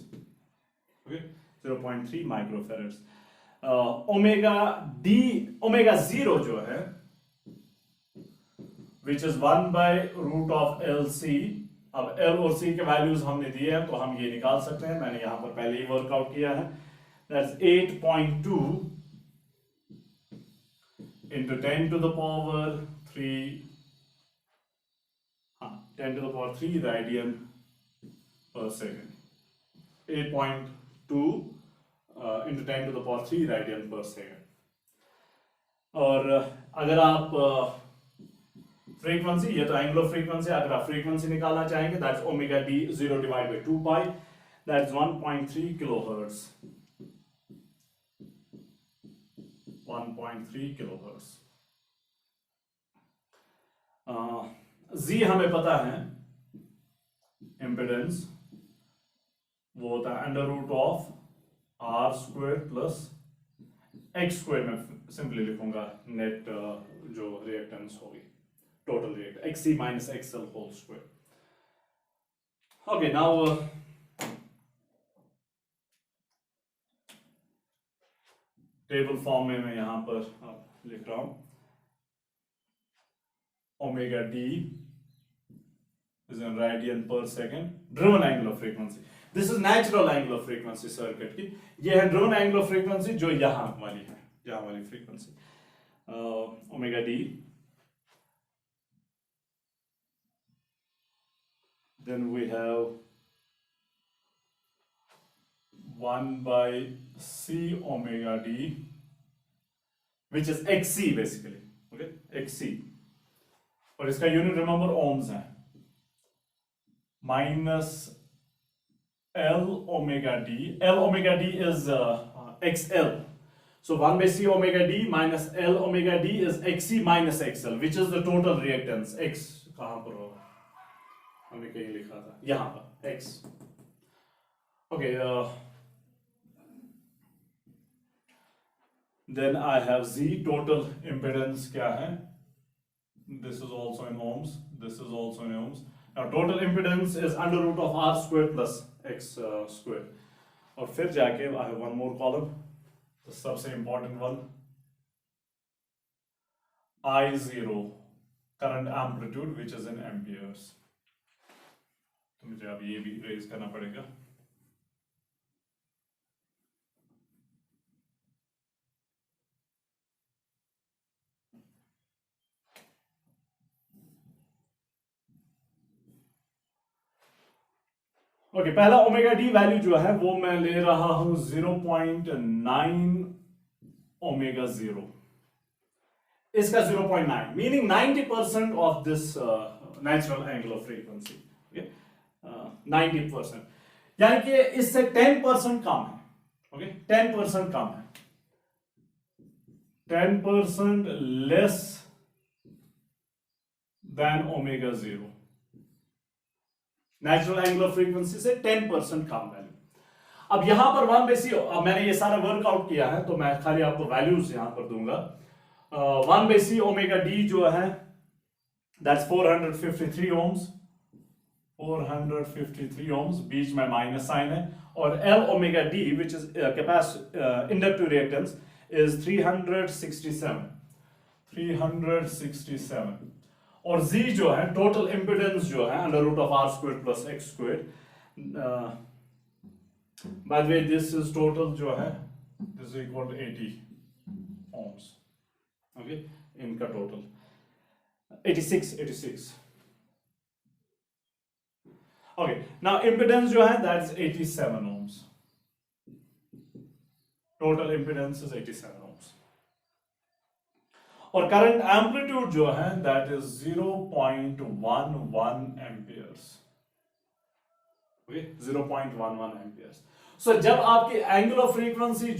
okay, 0.3 microfarads। Omega D, omega zero जो है which is 1 by root of L C. अब एल और सी के वैल्यूज हमने दिए हैं तो हम ये निकाल सकते हैं, मैंने यहां पर पहले ही वर्कआउट किया है। That's 8.2 into 10 to the power 3, 10 to the power 3 radian per second, 8.2 into 10 to the power 3 radian per second। और अगर आप फ्रीक्वेंसी, ये तो एंगुलर फ्रीक्वेंसी, अगर आप फ्रीक्वेंसी निकालना चाहेंगे that's omega D 0 divide by 2 pi, that's 1.3 kilohertz, 1.3 kilohertz. जी हमें पता है इम्पिडेंस वो होता है under root of R square plus X square, में सिंपली लिखूंगा नेट जो रिएक्टेंस होगी, total react X minus XL whole square. Okay, now table form में मैं यहां पर लिख रहा हूं omega D is in radian per second, driven angular frequency. This is natural angular frequency circuit की, ये है ड्रिवन एंगुलर फ्रीक्वेंसी जो यहां वाली है, यहां वाली frequency omega D. Then we have 1 by c omega d which is xc basically, okay, xc, और इसका यूनिट रिमेंबर ओम्स है, minus L omega d, L omega d is XL, so 1 by c omega d minus L omega d is XC minus XL, which is the total reactance। X कहां पर होगा, हमने कहीं लिखा था यहां पर X, okay, then I have Z, total impedance क्या है, this is also in ohms, this is also in ohms। Now total impedance is under root of R square plus X square। और फिर जाके I have one more column, the सबसे important one, I0 current amplitude which is in amperes। तो मुझे अब ये भी raise करना पड़ेगा। ओके, पहला ओमेगा डी वैल्यू जो है वो मैं ले रहा हूं 0.9 ओमेगा 0, इसका 0.9 meaning 90% of this natural angular frequency, 90%, यानी कि इससे 10% कम है, ओके, 10% कम है, 10% less than omega 0, natural angular frequency से 10% कम वैल्यू। अब यहां पर 1 by c, मैंने ये सारा वर्कआउट किया है तो मैं खाली आपको वैल्यूज यहां पर दूंगा। 1 by c ओमेगा डी जो है दैट्स 453 ओम्स, 453 ओम्स, बीच में माइनस साइन है, और L omega D which is inductive reactance is 367, 367, और Z जो है टोटल इंपिडेंस जो है under root of R square plus X square. By the way this is total जो है this is equal to 80 ohms, okay, इनका total 86। Okay, now impedance जो है that is 87 ohms, total impedance is 87 ohms, और current amplitude जो है that is 0.11 amperes, okay 0.11 amperes. So जब आपकी एंगुलर फ्रीक्वेंसी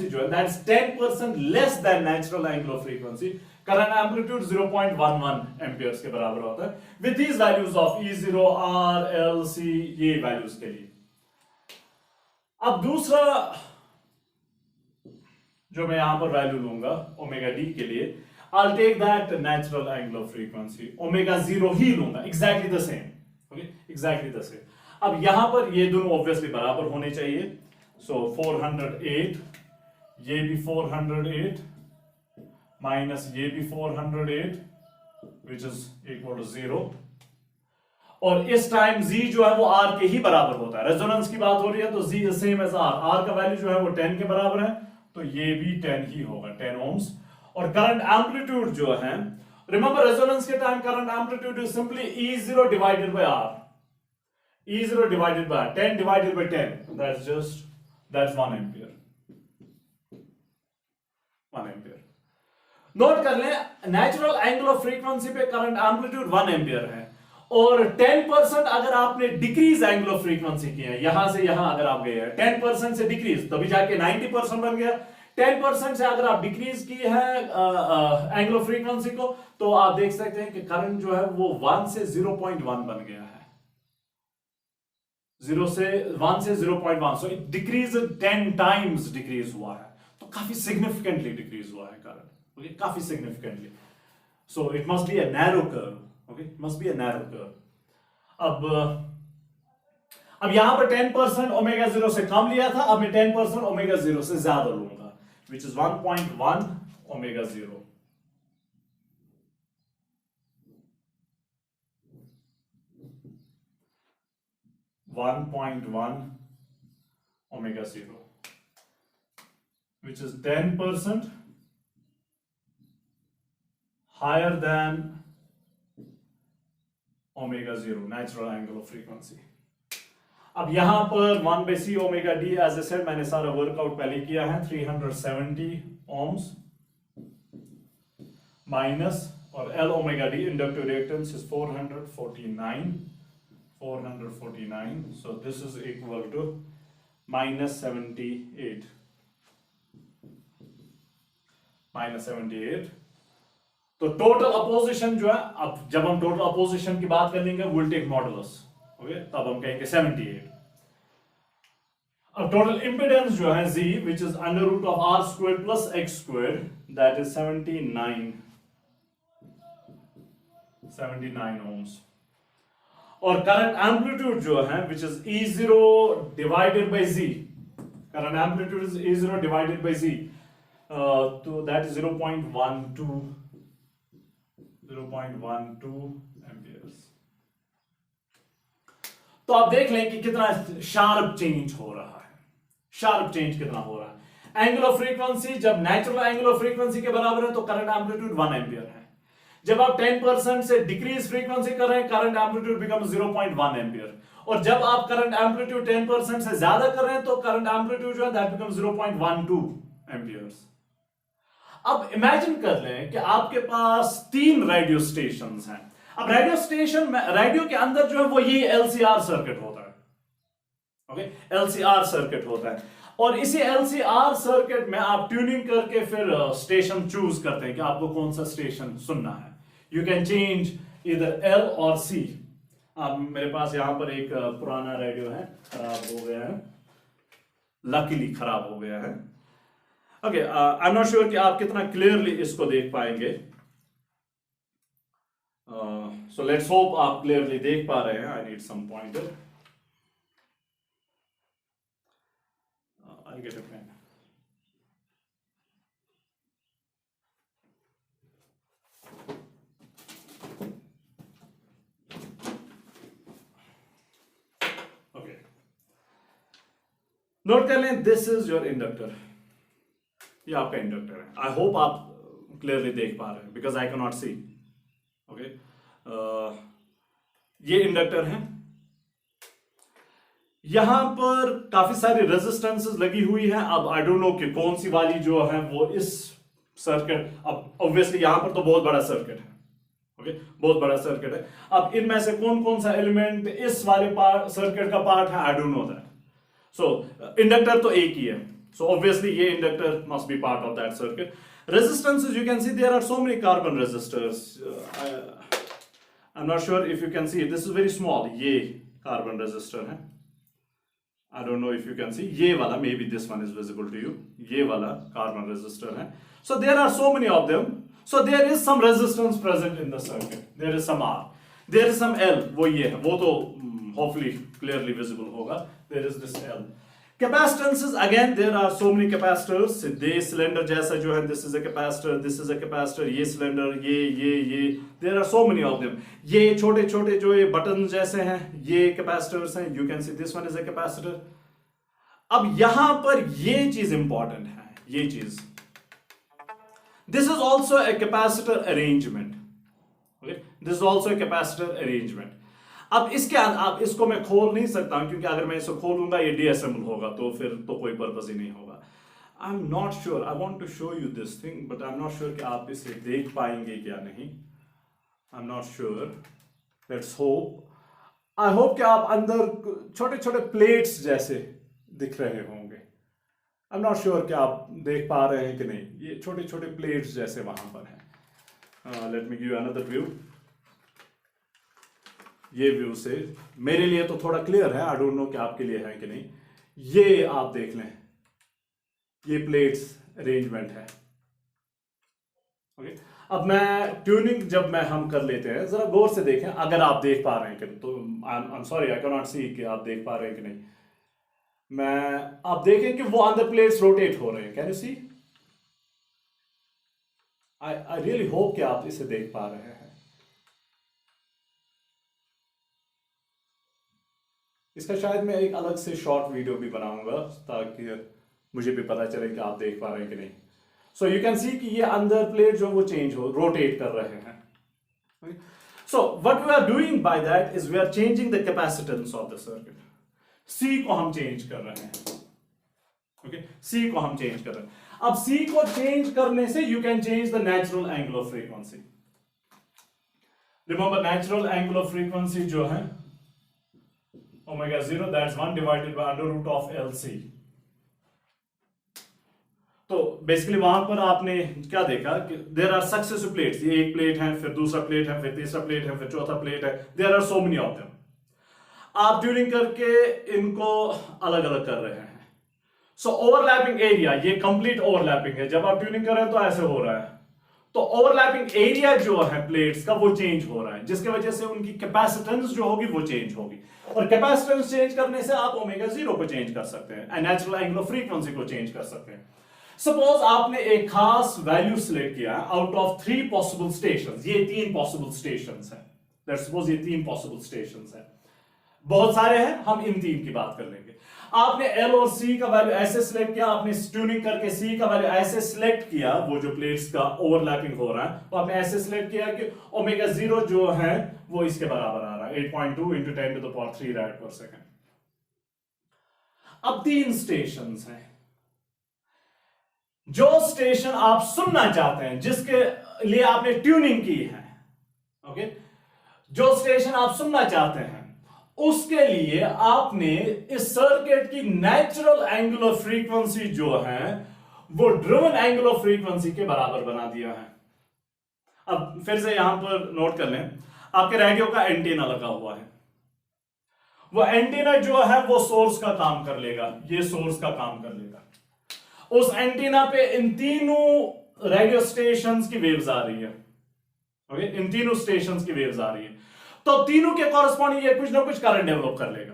जो है that's 10% less than natural angular frequency, current amplitude 0.11 amperes के बराबर होता है with these values of E0 R L C, ये वैल्यूज के लिए। अब दूसरा जो मैं यहां पर वैल्यू लूंगा ओमेगा डी के लिए, I'll take that natural angular frequency omega 0 ही लूंगा, exactly the same, okay, exactly the same। अब यहां पर ये दोनों ऑब्वियसली बराबर होने चाहिए, सो 408, ये भी 408 माइनस ये भी 408 विच इज इक्वल टू 0, और इस टाइम z जो है वो r के ही बराबर होता है। रेजोनेंस की बात हो रही है तो z is same as r का वैल्यू जो है वो 10 के बराबर है, तो ये भी 10 ही होगा, 10 ohms। और करंट एम्पलीट्यूड जो है, रिमेंबर रेजोनेंस के time current amplitude is simply E0 divided by r, E0 divided by 10 divided by 10, that's 1 ampere, 1 ampere। Note कर लें नेचुरल एंगुलर फ्रीक्वेंसी पे करंट एम्पलीट्यूड 1 एम्पियर है, और 10% अगर आपने डिक्रीज एंगुलर फ्रीक्वेंसी की है, यहां से यहां अगर आप गए हैं 10% से डिक्रीज, तभी जाके 90% बन गया। 10% से अगर आप डिक्रीज की है एंगुलर फ्रीक्वेंसी को, तो आप देख सकते हैं कि करंट जो है वो 1 से 0.1 बन गया है, 1 से 0.1, so it decrease 10 times decrease हुआ है, तो काफी सिग्निफिकेंटली डिक्रीज हुआ है करंट, ओके, काफी significantly. So it must be a narrow curve, okay, must be a narrow curve. अब यहां पर 10% ओमेगा 0 से कम लिया था, अब मैं 10% ओमेगा 0 से ज्यादा लूंगा, which is 1.1 omega 0। omega 0, which is 10% higher than omega 0, natural angular frequency। अब यहां पर 1/c omega D, as I said मैंने सारा वर्कआउट पहले किया है, 370 ohms माइनस, और L omega D inductive reactance is 449, so this is equal to minus 78, तो टोटल अपोजिशन जो है, अब जब हम टोटल अपोजिशन की बात कर लेंगे विल टेक मॉडुलस, ओके, तब हम कहेंगे 78। अब टोटल इंपेडेंस जो है Z, which is under root of R squared plus X squared, that is 79 ohms। और करंट एम्पलीट्यूड जो है which is E0 divided by Z, current amplitude is E0 divided by Z, तो that is 0.12 amperes. तो आप देख लें कि कितना शार्प चेंज हो रहा है, शार्प चेंज कितना हो रहा है। एंगुलर फ्रीक्वेंसी जब नेचुरल एंगुलर फ्रीक्वेंसी के बराबर है तो करंट एम्पलीट्यूड 1 एम्पियर है, जब आप 10% से डिक्रीज फ्रीक्वेंसी कर रहे हैं करंट एम्पलीट्यूड बिकम 0.1 एम्पियर, और जब आप करंट एम्पलीट्यूड 10% से ज्यादा कर रहे हैं तो करंट एम्पलीट्यूड जो है दैट बिकम 0.12 एम्पियर्स। अब इमेजिन कर लें कि आपके पास 3 रेडियो स्टेशंस हैं। अब रेडियो स्टेशन में, रेडियो के अंदर जो है वो ये LCR सर्किट होता है, ओके, LCR सर्किट होता है, और इसी LCR सर्किट में आप ट्यूनिंग करके फिर स्टेशन चूज करते हैं कि आपको कौन सा स्टेशन सुनना है। यू कैन चेंज इधर L और C। अब मेरे पास यहां पर एक पुराना रेडियो है, खराब हो गया है, लकीली खराब हो गया है, okay, I am not sure कि आप कितना क्लियरली इसको देख पाएंगे, सो लेट्स होप आप क्लियरली देख पा रहे हैं। I need some pointer, I'll get a pen। Okay, नोट कर लें, दिस इज योर इंडक्टर, ये आपका इंडक्टर है। आई होप आप क्लियरली देख पा रहे हैं because I can not see, okay, ये इंडक्टर है, यहां पर काफी सारी रेजिस्टेंसेस लगी हुई है। अब आई डोंट नो कि कौन सी वाली जो है वो इस सर्किट, अब ऑब्वियसली यहां पर तो बहुत बड़ा सर्किट है, ओके, बहुत बड़ा सर्किट है। अब इनमें से कौन कौन सा एलिमेंट इस वाले सर्किट का पार्ट है, I don't know that. So inductor तो एक ही है, सो ऑब्वियसली ये inductor must be part of that circuit. Resistances, you can see there are so many carbon resistors, I am not sure if you can see, this is very small, ये carbon resistor है, I don't know if you can see, ये वाला, maybe this one is visible to you, ये वाला carbon resistor है। So there are so many of them, so there is some resistance present in the circuit, there is some R, there is some L, वो ये है, वो तो hopefully clearly visible होगा, there is this L। Capacitances, again there are so many capacitors, they cylinder जैसा जो है, this is a capacitor, this is a capacitor, ये सिलेंडर, ये there are so many of them। ये छोटे छोटे जो ये बटन जैसे हैं, ये capacitors हैं, you can see this one is a capacitor। अब यहां पर ये चीज इंपॉर्टेंट है, ये चीज, this is also a capacitor arrangement, okay, this is also a capacitor arrangement। अब इसके अब इसको मैं खोल नहीं सकता हूं, क्योंकि अगर मैं इसको खोलूंगा ये डीअसेंबल होगा, तो फिर तो कोई पर्पस ही नहीं होगा। I am not sure, I want to show you this thing, but I am not sure कि आप इसे देख पाएंगे क्या नहीं, I am not sure, let's hope, I hope कि आप अंदर छोटे छोटे प्लेट्स जैसे दिख रहे होंगे, आई एम नॉट श्योर कि आप देख पा रहे हैं कि नहीं, ये छोटे छोटे प्लेट्स जैसे वहां पर हैं। Let me give another view. ये व्यू से मेरे लिए तो थोड़ा क्लियर है, आई डोंट नो कि आपके लिए है कि नहीं। ये आप देख लें, ये प्लेट्स अरेंजमेंट है, ओके। अब मैं ट्यूनिंग जब मैं हम कर लेते हैं, जरा गौर से देखें, अगर आप देख पा रहे हैं कि, तो I am sorry, I can not see कि आप देख पा रहे हैं कि नहीं। आप देखें कि वो अंदर प्लेट्स रोटेट हो रहे हैं, can you see? I really hope कि आप इसे देख पा रहे हैं। इसका शायद मैं एक अलग से शॉर्ट वीडियो भी बनाऊंगा, ताकि मुझे भी पता चले कि आप देख पा रहे हैं कि नहीं। सो यू कैन सी कि ये अंदर प्लेट जो वो चेंज हो, रोटेट कर रहे हैं। So what we are doing by that is we are changing the capacitance of the circuit. C को हम चेंज कर रहे हैं, ओके, सी को हम चेंज कर रहे हैं। अब सी को चेंज करने से you can change the natural angle of frequency. Remember natural angle of frequency जो है omega 0, that's 1 divided by under root of LC। तो बेसिकली वहां पर आपने क्या देखा कि देयर आर सक्सेसिव प्लेट्स, ये एक प्लेट है, फिर दूसरा प्लेट है, फिर तीसरा प्लेट है, फिर चौथा प्लेट है, there are so many of them. आप ट्यूनिंग करके इनको अलग अलग कर रहे हैं। सो ओवरलैपिंग एरिया, ये कंप्लीट ओवरलैपिंग है, जब आप ट्यूनिंग कर रहे हैं तो ऐसे हो रहा है, तो ओवरलैपिंग एरिया जो है प्लेट्स का वो चेंज हो रहा है, जिसकी वजह से उनकी कैपेसिटेंस जो होगी वो चेंज होगी। और कैपेसिटेंस चेंज करने से आप ओमेगा 0 को चेंज कर सकते हैं, नेचुरल एंगल ऑफ फ्रीक्वेंसी को चेंज कर सकते हैं। सपोज आपने एक खास वैल्यू सिलेक्ट किया आउट ऑफ 3 पॉसिबल स्टेशंस, ये 3 पॉसिबल स्टेशंस हैं, लेट्स सपोज ये 3 पॉसिबल स्टेशंस हैं, बहुत सारे हैं, हम इन 3 की बात कर लेंगे। आपने L और C का वैल्यू ऐसे सिलेक्ट किया, आपने ट्यूनिंग करके C का वैल्यू ऐसे सिलेक्ट किया, वो जो प्लेट्स का ओवरलैपिंग हो रहा है वो आपने ऐसे सिलेक्ट किया कि ओमेगा 0 जो है वो इसके बराबर आ रहा है, 8.2 into 10 to the power 3 rad per second। अब 3 स्टेशंस हैं, जो स्टेशन आप सुनना चाहते हैं, जिसके लिए आपने ट्यूनिंग की है, ओके, जो स्टेशन आप सुनना चाहते हैं उसके लिए आपने इस सर्किट की नेचुरल एंगल ऑफ फ्रीक्वेंसी जो है वो ड्रिवन एंगल ऑफ फ्रीक्वेंसी के बराबर बना दिया है। अब फिर से यहां पर नोट कर लें, आपके रेडियो का एंटीना लगा हुआ है, वो एंटीना जो है वो सोर्स का काम कर लेगा, ये सोर्स का काम कर लेगा। उस एंटीना पे इन तीनों रेडियो स्टेशंस की वेव्स आ रही है, ओके, इन तीनों स्टेशंस की वेव्स आ रही है, तो तीनों के कॉरेस्पॉन्डिंग ये कुछ ना कुछ करंट डेवलप कर लेगा।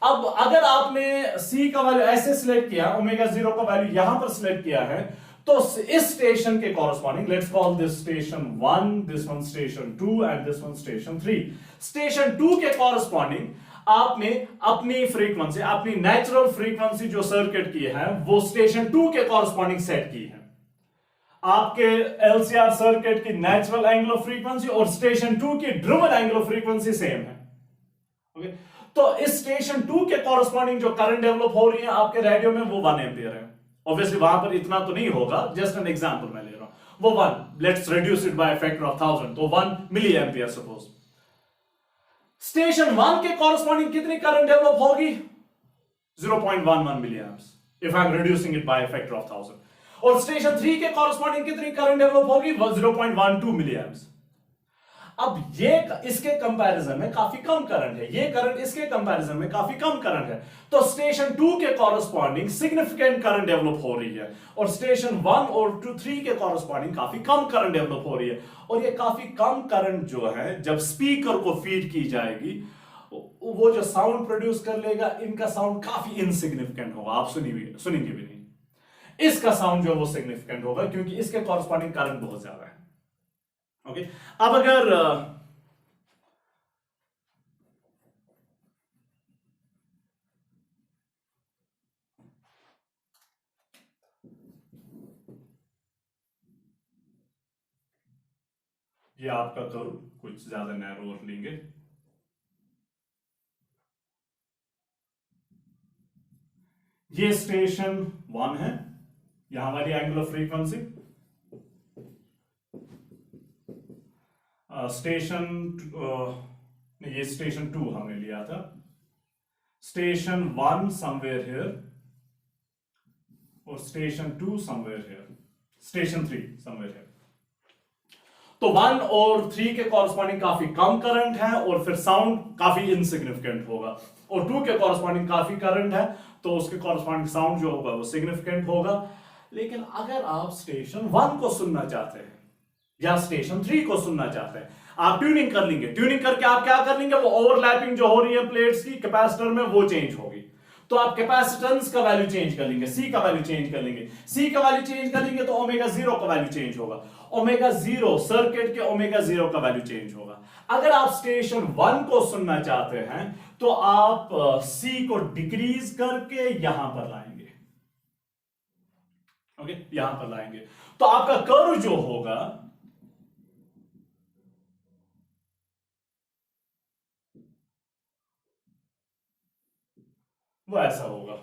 अब अगर आपने C का वैल्यू ऐसे सिलेक्ट किया, ओमेगा 0 का वैल्यू यहां पर सिलेक्ट किया है, तो इस स्टेशन के corresponding, let's call this station 1, this one station 2 and this one station 3। Station 2 के कॉरेस्पॉन्डिंग आपने अपनी फ्रीक्वेंसी, अपनी नेचुरल फ्रीक्वेंसी जो सर्किट की है वो स्टेशन 2 के कॉरेस्पॉन्डिंग सेट की है। आपके LCR सर्किट की नेचुरल एंगल ऑफ फ्रीक्वेंसी और स्टेशन 2 की driven angle of frequency same है, ओके। तो इस स्टेशन 2 के कॉरेस्पॉन्डिंग जो करंट डेवलप हो रही है आपके रेडियो में वो 1 एम्पियर है। ऑब्वियसली वहां पर इतना तो नहीं होगा, जस्ट एन एग्जांपल मैं ले रहा हूं, वो 1, let's reduce it by factor of 1000, तो 1 मिली एम्पियर सपोज। स्टेशन 1 के कॉरस्पॉन्डिंग कितनी करंट डेवलप होगी? 0.11 milli amps, if I am reducing it by factor of 1000। और स्टेशन 3 के कॉरस्पॉन्डिंग कितनी करंट डेवलप होगी? 0.12 मिली एम्प्स। अब ये इसके कंपैरिजन में काफी कम करंट है, ये करंट इसके कंपैरिजन में काफी कम करंट है, तो स्टेशन 2 के कॉरस्पॉन्डिंग सिग्निफिकेंट करंट डेवलप हो रही है और स्टेशन 1 और 3 के कॉरस्पॉन्डिंग काफी कम करंट डेवलप हो रही है। और ये काफी कम करंट जो है जब स्पीकर को फीड की जाएगी, वो जो साउंड प्रोड्यूस कर लेगा, इनका साउंड काफी इनसिग्निफिकेंट होगा, आप सुनेंगे भी नहीं। इसका साउंड जो वो सिग्निफिकेंट होगा क्योंकि इसके कॉरस्पॉन्डिंग करंट बहुत ज्यादा है। ओके, अब अगर ये आपका कर्व कुछ ज्यादा नैरो लेंगे, ये स्टेशन 1 है, यहां वाली एंगुलर फ्रीक्वेंसी, स्टेशन ये स्टेशन 2 हमने लिया था, स्टेशन 1 समवेयर हियर और station 2 somewhere here, station 3 somewhere here. तो 1 और 3 के कॉरस्पॉन्डिंग काफी कम करंट है और फिर साउंड काफी इनसिग्निफिकेंट होगा, और 2 के कॉरस्पॉन्डिंग काफी करंट है तो उसके कॉरस्पॉन्डिंग साउंड जो होगा वो सिग्निफिकेंट होगा। लेकिन अगर आप स्टेशन 1 को सुनना चाहते हैं या स्टेशन 3 को सुनना चाहते हैं, आप ट्यूनिंग कर लेंगे, ट्यूनिंग करके आप क्या कर लेंगे, वो ओवरलैपिंग जो हो रही है प्लेट्स की कैपेसिटर में वो चेंज होगी, तो आप कैपेसिटेंस का वैल्यू चेंज कर लेंगे, सी का वैल्यू चेंज कर लेंगे, सी का वैल्यू चेंज कर लेंगे तो ओमेगा 0 का वैल्यू चेंज होगा, ओमेगा 0 सर्किट के ओमेगा 0 का वैल्यू चेंज होगा। अगर आप स्टेशन 1 को सुनना चाहते हैं तो आप सी को डिक्रीज करके यहां पर लाएंगे, ओके, यहां पर लाएंगे, तो आपका कर्व जो होगा वो ऐसा होगा।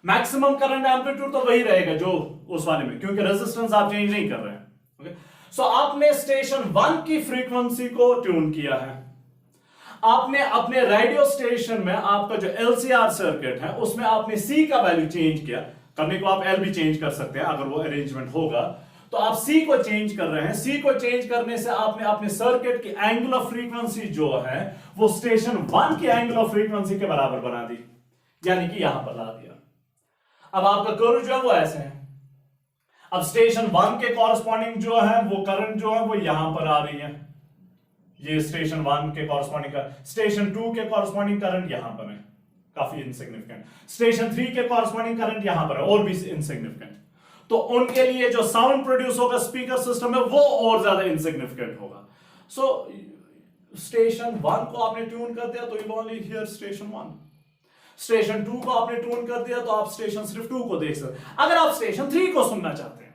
मैक्सिमम करंट एम्पलीट्यूड तो वही रहेगा जो उस वाले में, क्योंकि रेजिस्टेंस आप चेंज नहीं कर रहे हैं। ओके, सो आपने स्टेशन 1 की फ्रीक्वेंसी को ट्यून किया है, आपने अपने रेडियो स्टेशन में आपका जो एलसीआर सर्किट है उसमें आपने सी का वैल्यू चेंज किया, करने को आप एल भी चेंज कर सकते हैं अगर वो अरेंजमेंट होगा, तो आप सी को चेंज कर रहे हैं, सी को चेंज करने से आपने अपने सर्किट की एंगुलर फ्रीक्वेंसी जो है वो स्टेशन 1 की एंगुलर फ्रीक्वेंसी के बराबर बना दी, यानी कि यहां पर ला दिया। अब आपका कर्व जो है वो ऐसे है, अब स्टेशन 1 के कॉरस्पॉन्डिंग जो है वो करंट जो है वो यहां पर आ रही है, ये स्टेशन 1 के कॉरस्पॉन्डिंग का, स्टेशन 2 के कॉरस्पॉन्डिंग करंट यहां पर है, काफी इनसिग्निफिकेंट, स्टेशन 3 के कॉरस्पॉन्डिंग करंट यहां पर है और भी इनसिग्निफिकेंट, तो उनके लिए जो साउंड प्रोड्यूस होगा स्पीकर सिस्टम में वो और ज्यादा इनसिग्निफिकेंट होगा। सो स्टेशन 1 को आपने ट्यून कर दिया तो you only here station 1, station 2 को आपने ट्यून कर दिया तो आप स्टेशन सिर्फ 2 को देख सकते। अगर आप स्टेशन 3 को सुनना चाहते हैं,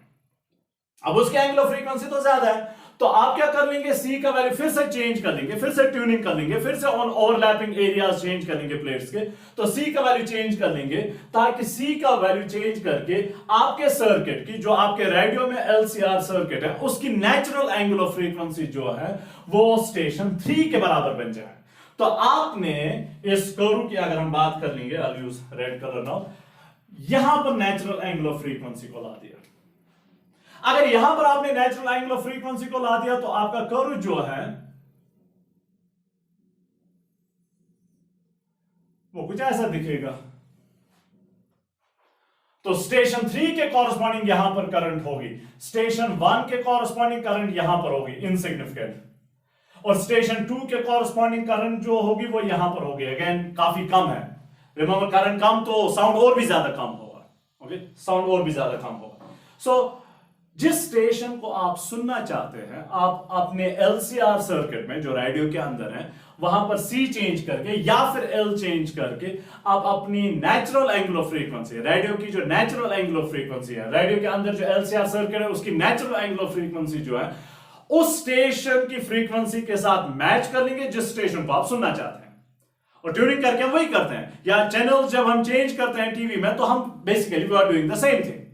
अब उसकी एंगुलर फ्रीक्वेंसी तो ज्यादा है, तो आप क्या कर लेंगे, सी का वैल्यू फिर से चेंज कर लेंगे, फिर से ट्यूनिंग कर लेंगे, फिर से ऑन ओवरलैपिंग एरियाज चेंज कर लेंगे प्लेट्स के, तो सी का वैल्यू चेंज कर लेंगे ताकि सी का वैल्यू चेंज करके आपके सर्किट की, जो आपके रेडियो में एलसीआर सर्किट है, उसकी नेचुरल एंगुलर फ्रीक्वेंसी जो है वो स्टेशन 3 के बराबर बन जाए। तो आपने इस कर्व की अगर हम बात कर लेंगे, आई यूज रेड कलर नाउ, यहां पर नेचुरल एंगुलर फ्रीक्वेंसी को ला दिया। अगर यहां पर आपने नेचुरल एंगुलर फ्रीक्वेंसी को ला दिया तो आपका कर्व जो है वो कुछ ऐसा दिखेगा। तो स्टेशन 3 के कॉरस्पॉन्डिंग यहां पर करंट होगी, स्टेशन 1 के कॉरस्पॉन्डिंग करंट यहां पर होगी इनसिग्निफिकेंट, और स्टेशन 2 के कॉरस्पॉन्डिंग करंट जो होगी वो यहां पर होगी, अगेन काफी कम है, रिमेंबर करंट कम तो साउंड और भी ज्यादा कम होगा, ओके, साउंड और भी ज्यादा कम होगा। सो जिस स्टेशन को आप सुनना चाहते हैं, आप अपने एलसीआर सर्किट में जो रेडियो के अंदर है वहां पर सी चेंज करके या फिर एल चेंज करके आप अपनी नेचुरल एंगुलर फ्रीक्वेंसी, रेडियो की जो नेचुरल एंगुलर फ्रीक्वेंसी है, रेडियो के अंदर जो एलसीआर सर्किट है उसकी नेचुरल एंगुलर फ्रीक्वेंसी जो है उस स्टेशन की फ्रीक्वेंसी के साथ मैच कर लेंगे जिस स्टेशन को आप सुनना चाहते हैं, और ट्यूनिंग करके हम वही करते हैं, या चैनल जब हम चेंज करते हैं टीवी में तो हम basically we are doing the same thing.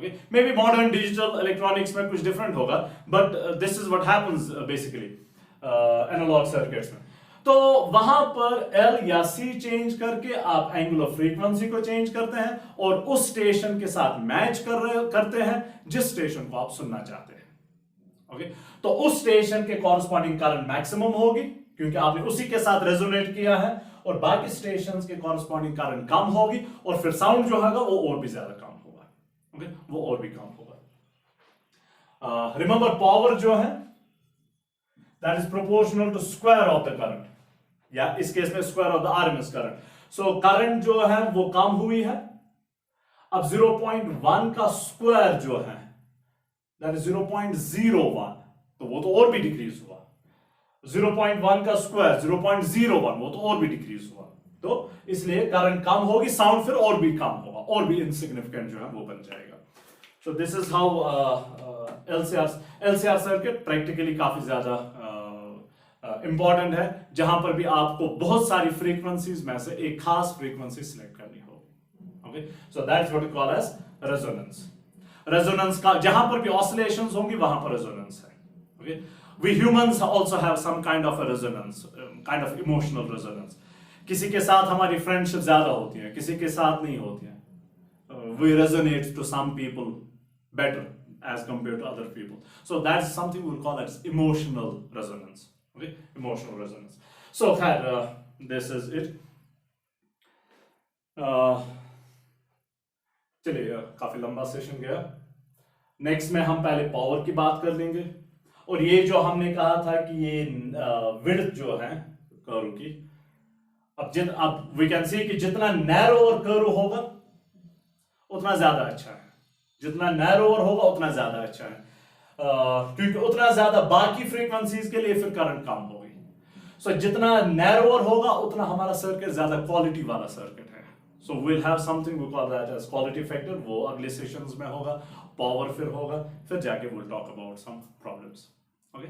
Okay, maybe modern digital electronics में कुछ different होगा, but this is what happens basically analog circuits में. तो वहां पर L या C चेंज करके आप एंगुलर फ्रीक्वेंसी को चेंज करते हैं और उस स्टेशन के साथ मैच करते हैं जिस स्टेशन को आप सुनना चाहते हैं. ओके, तो उस स्टेशन के कॉरस्पॉन्डिंग करंट मैक्सिमम होगी क्योंकि आपने उसी के साथ रेजोनेट किया है, और बाकी स्टेशंस के कॉरस्पॉन्डिंग करंट कम होगी और फिर साउंड जो होगा वो और भी ज्यादा कम होगा. ओके, वो और भी कम होगा. रिमेंबर पावर जो है that is proportional to square of the current, या इस केस में square of the RMS current. So current जो है वो कम हुई है. अब 0.1 का स्क्वायर जो है दैट इज 0.01, तो वो तो और भी डिक्रीज हुआ. 0.1 का स्क्वायर 0.01, वो तो और भी डिक्रीज हुआ. तो इसलिए करंट कम होगी, साउंड फिर और भी कम होगा, और भी इनसिग्निफिकेंट जो है वो बन जाएगा. सो this is how LCR circuit practically काफी ज्यादा इंपॉर्टेंट है, जहां पर भी आपको बहुत सारी फ्रीक्वेंसीज में से एक खास फ्रीक्वेंसी सिलेक्ट करनी होगी. Okay, so that's what we call as resonance. Resonance का जहां पर भी ऑसिलेशंस होंगी वहां पर रेजोनेंस है. Okay, we humans also have some kind of a resonance, kind of emotional resonance. किसी के साथ हमारी फ्रेंडशिप ज्यादा होती है, किसी के साथ नहीं होती है. We resonate to some people better as compared to other people. So that's something we'll call as emotional resonance. Okay, emotional resonance. So this is it. चलिए, काफी लंबा सेशन गया. नेक्स्ट में हम पहले पावर की बात कर लेंगे, और ये जो हमने कहा था कि ये विड्थ जो है कर्व की, अब वी कैन सी कि जितना नैरो और कर्व होगा उतना ज्यादा अच्छा है. जितना नैरोअर होगा उतना ज्यादा अच्छा है, क्योंकि उतना ज्यादा बाकी फ्रीक्वेंसीज के लिए फिर करंट कम होगी. सो जितना नैरोअर होगा उतना हमारा सर्किट ज्यादा क्वालिटी वाला सर्किट है. So will have something we call that as quality factor. वो अगले सेशंस में होगा. पावर फिर होगा, फिर जाके will talk about some problems. Okay.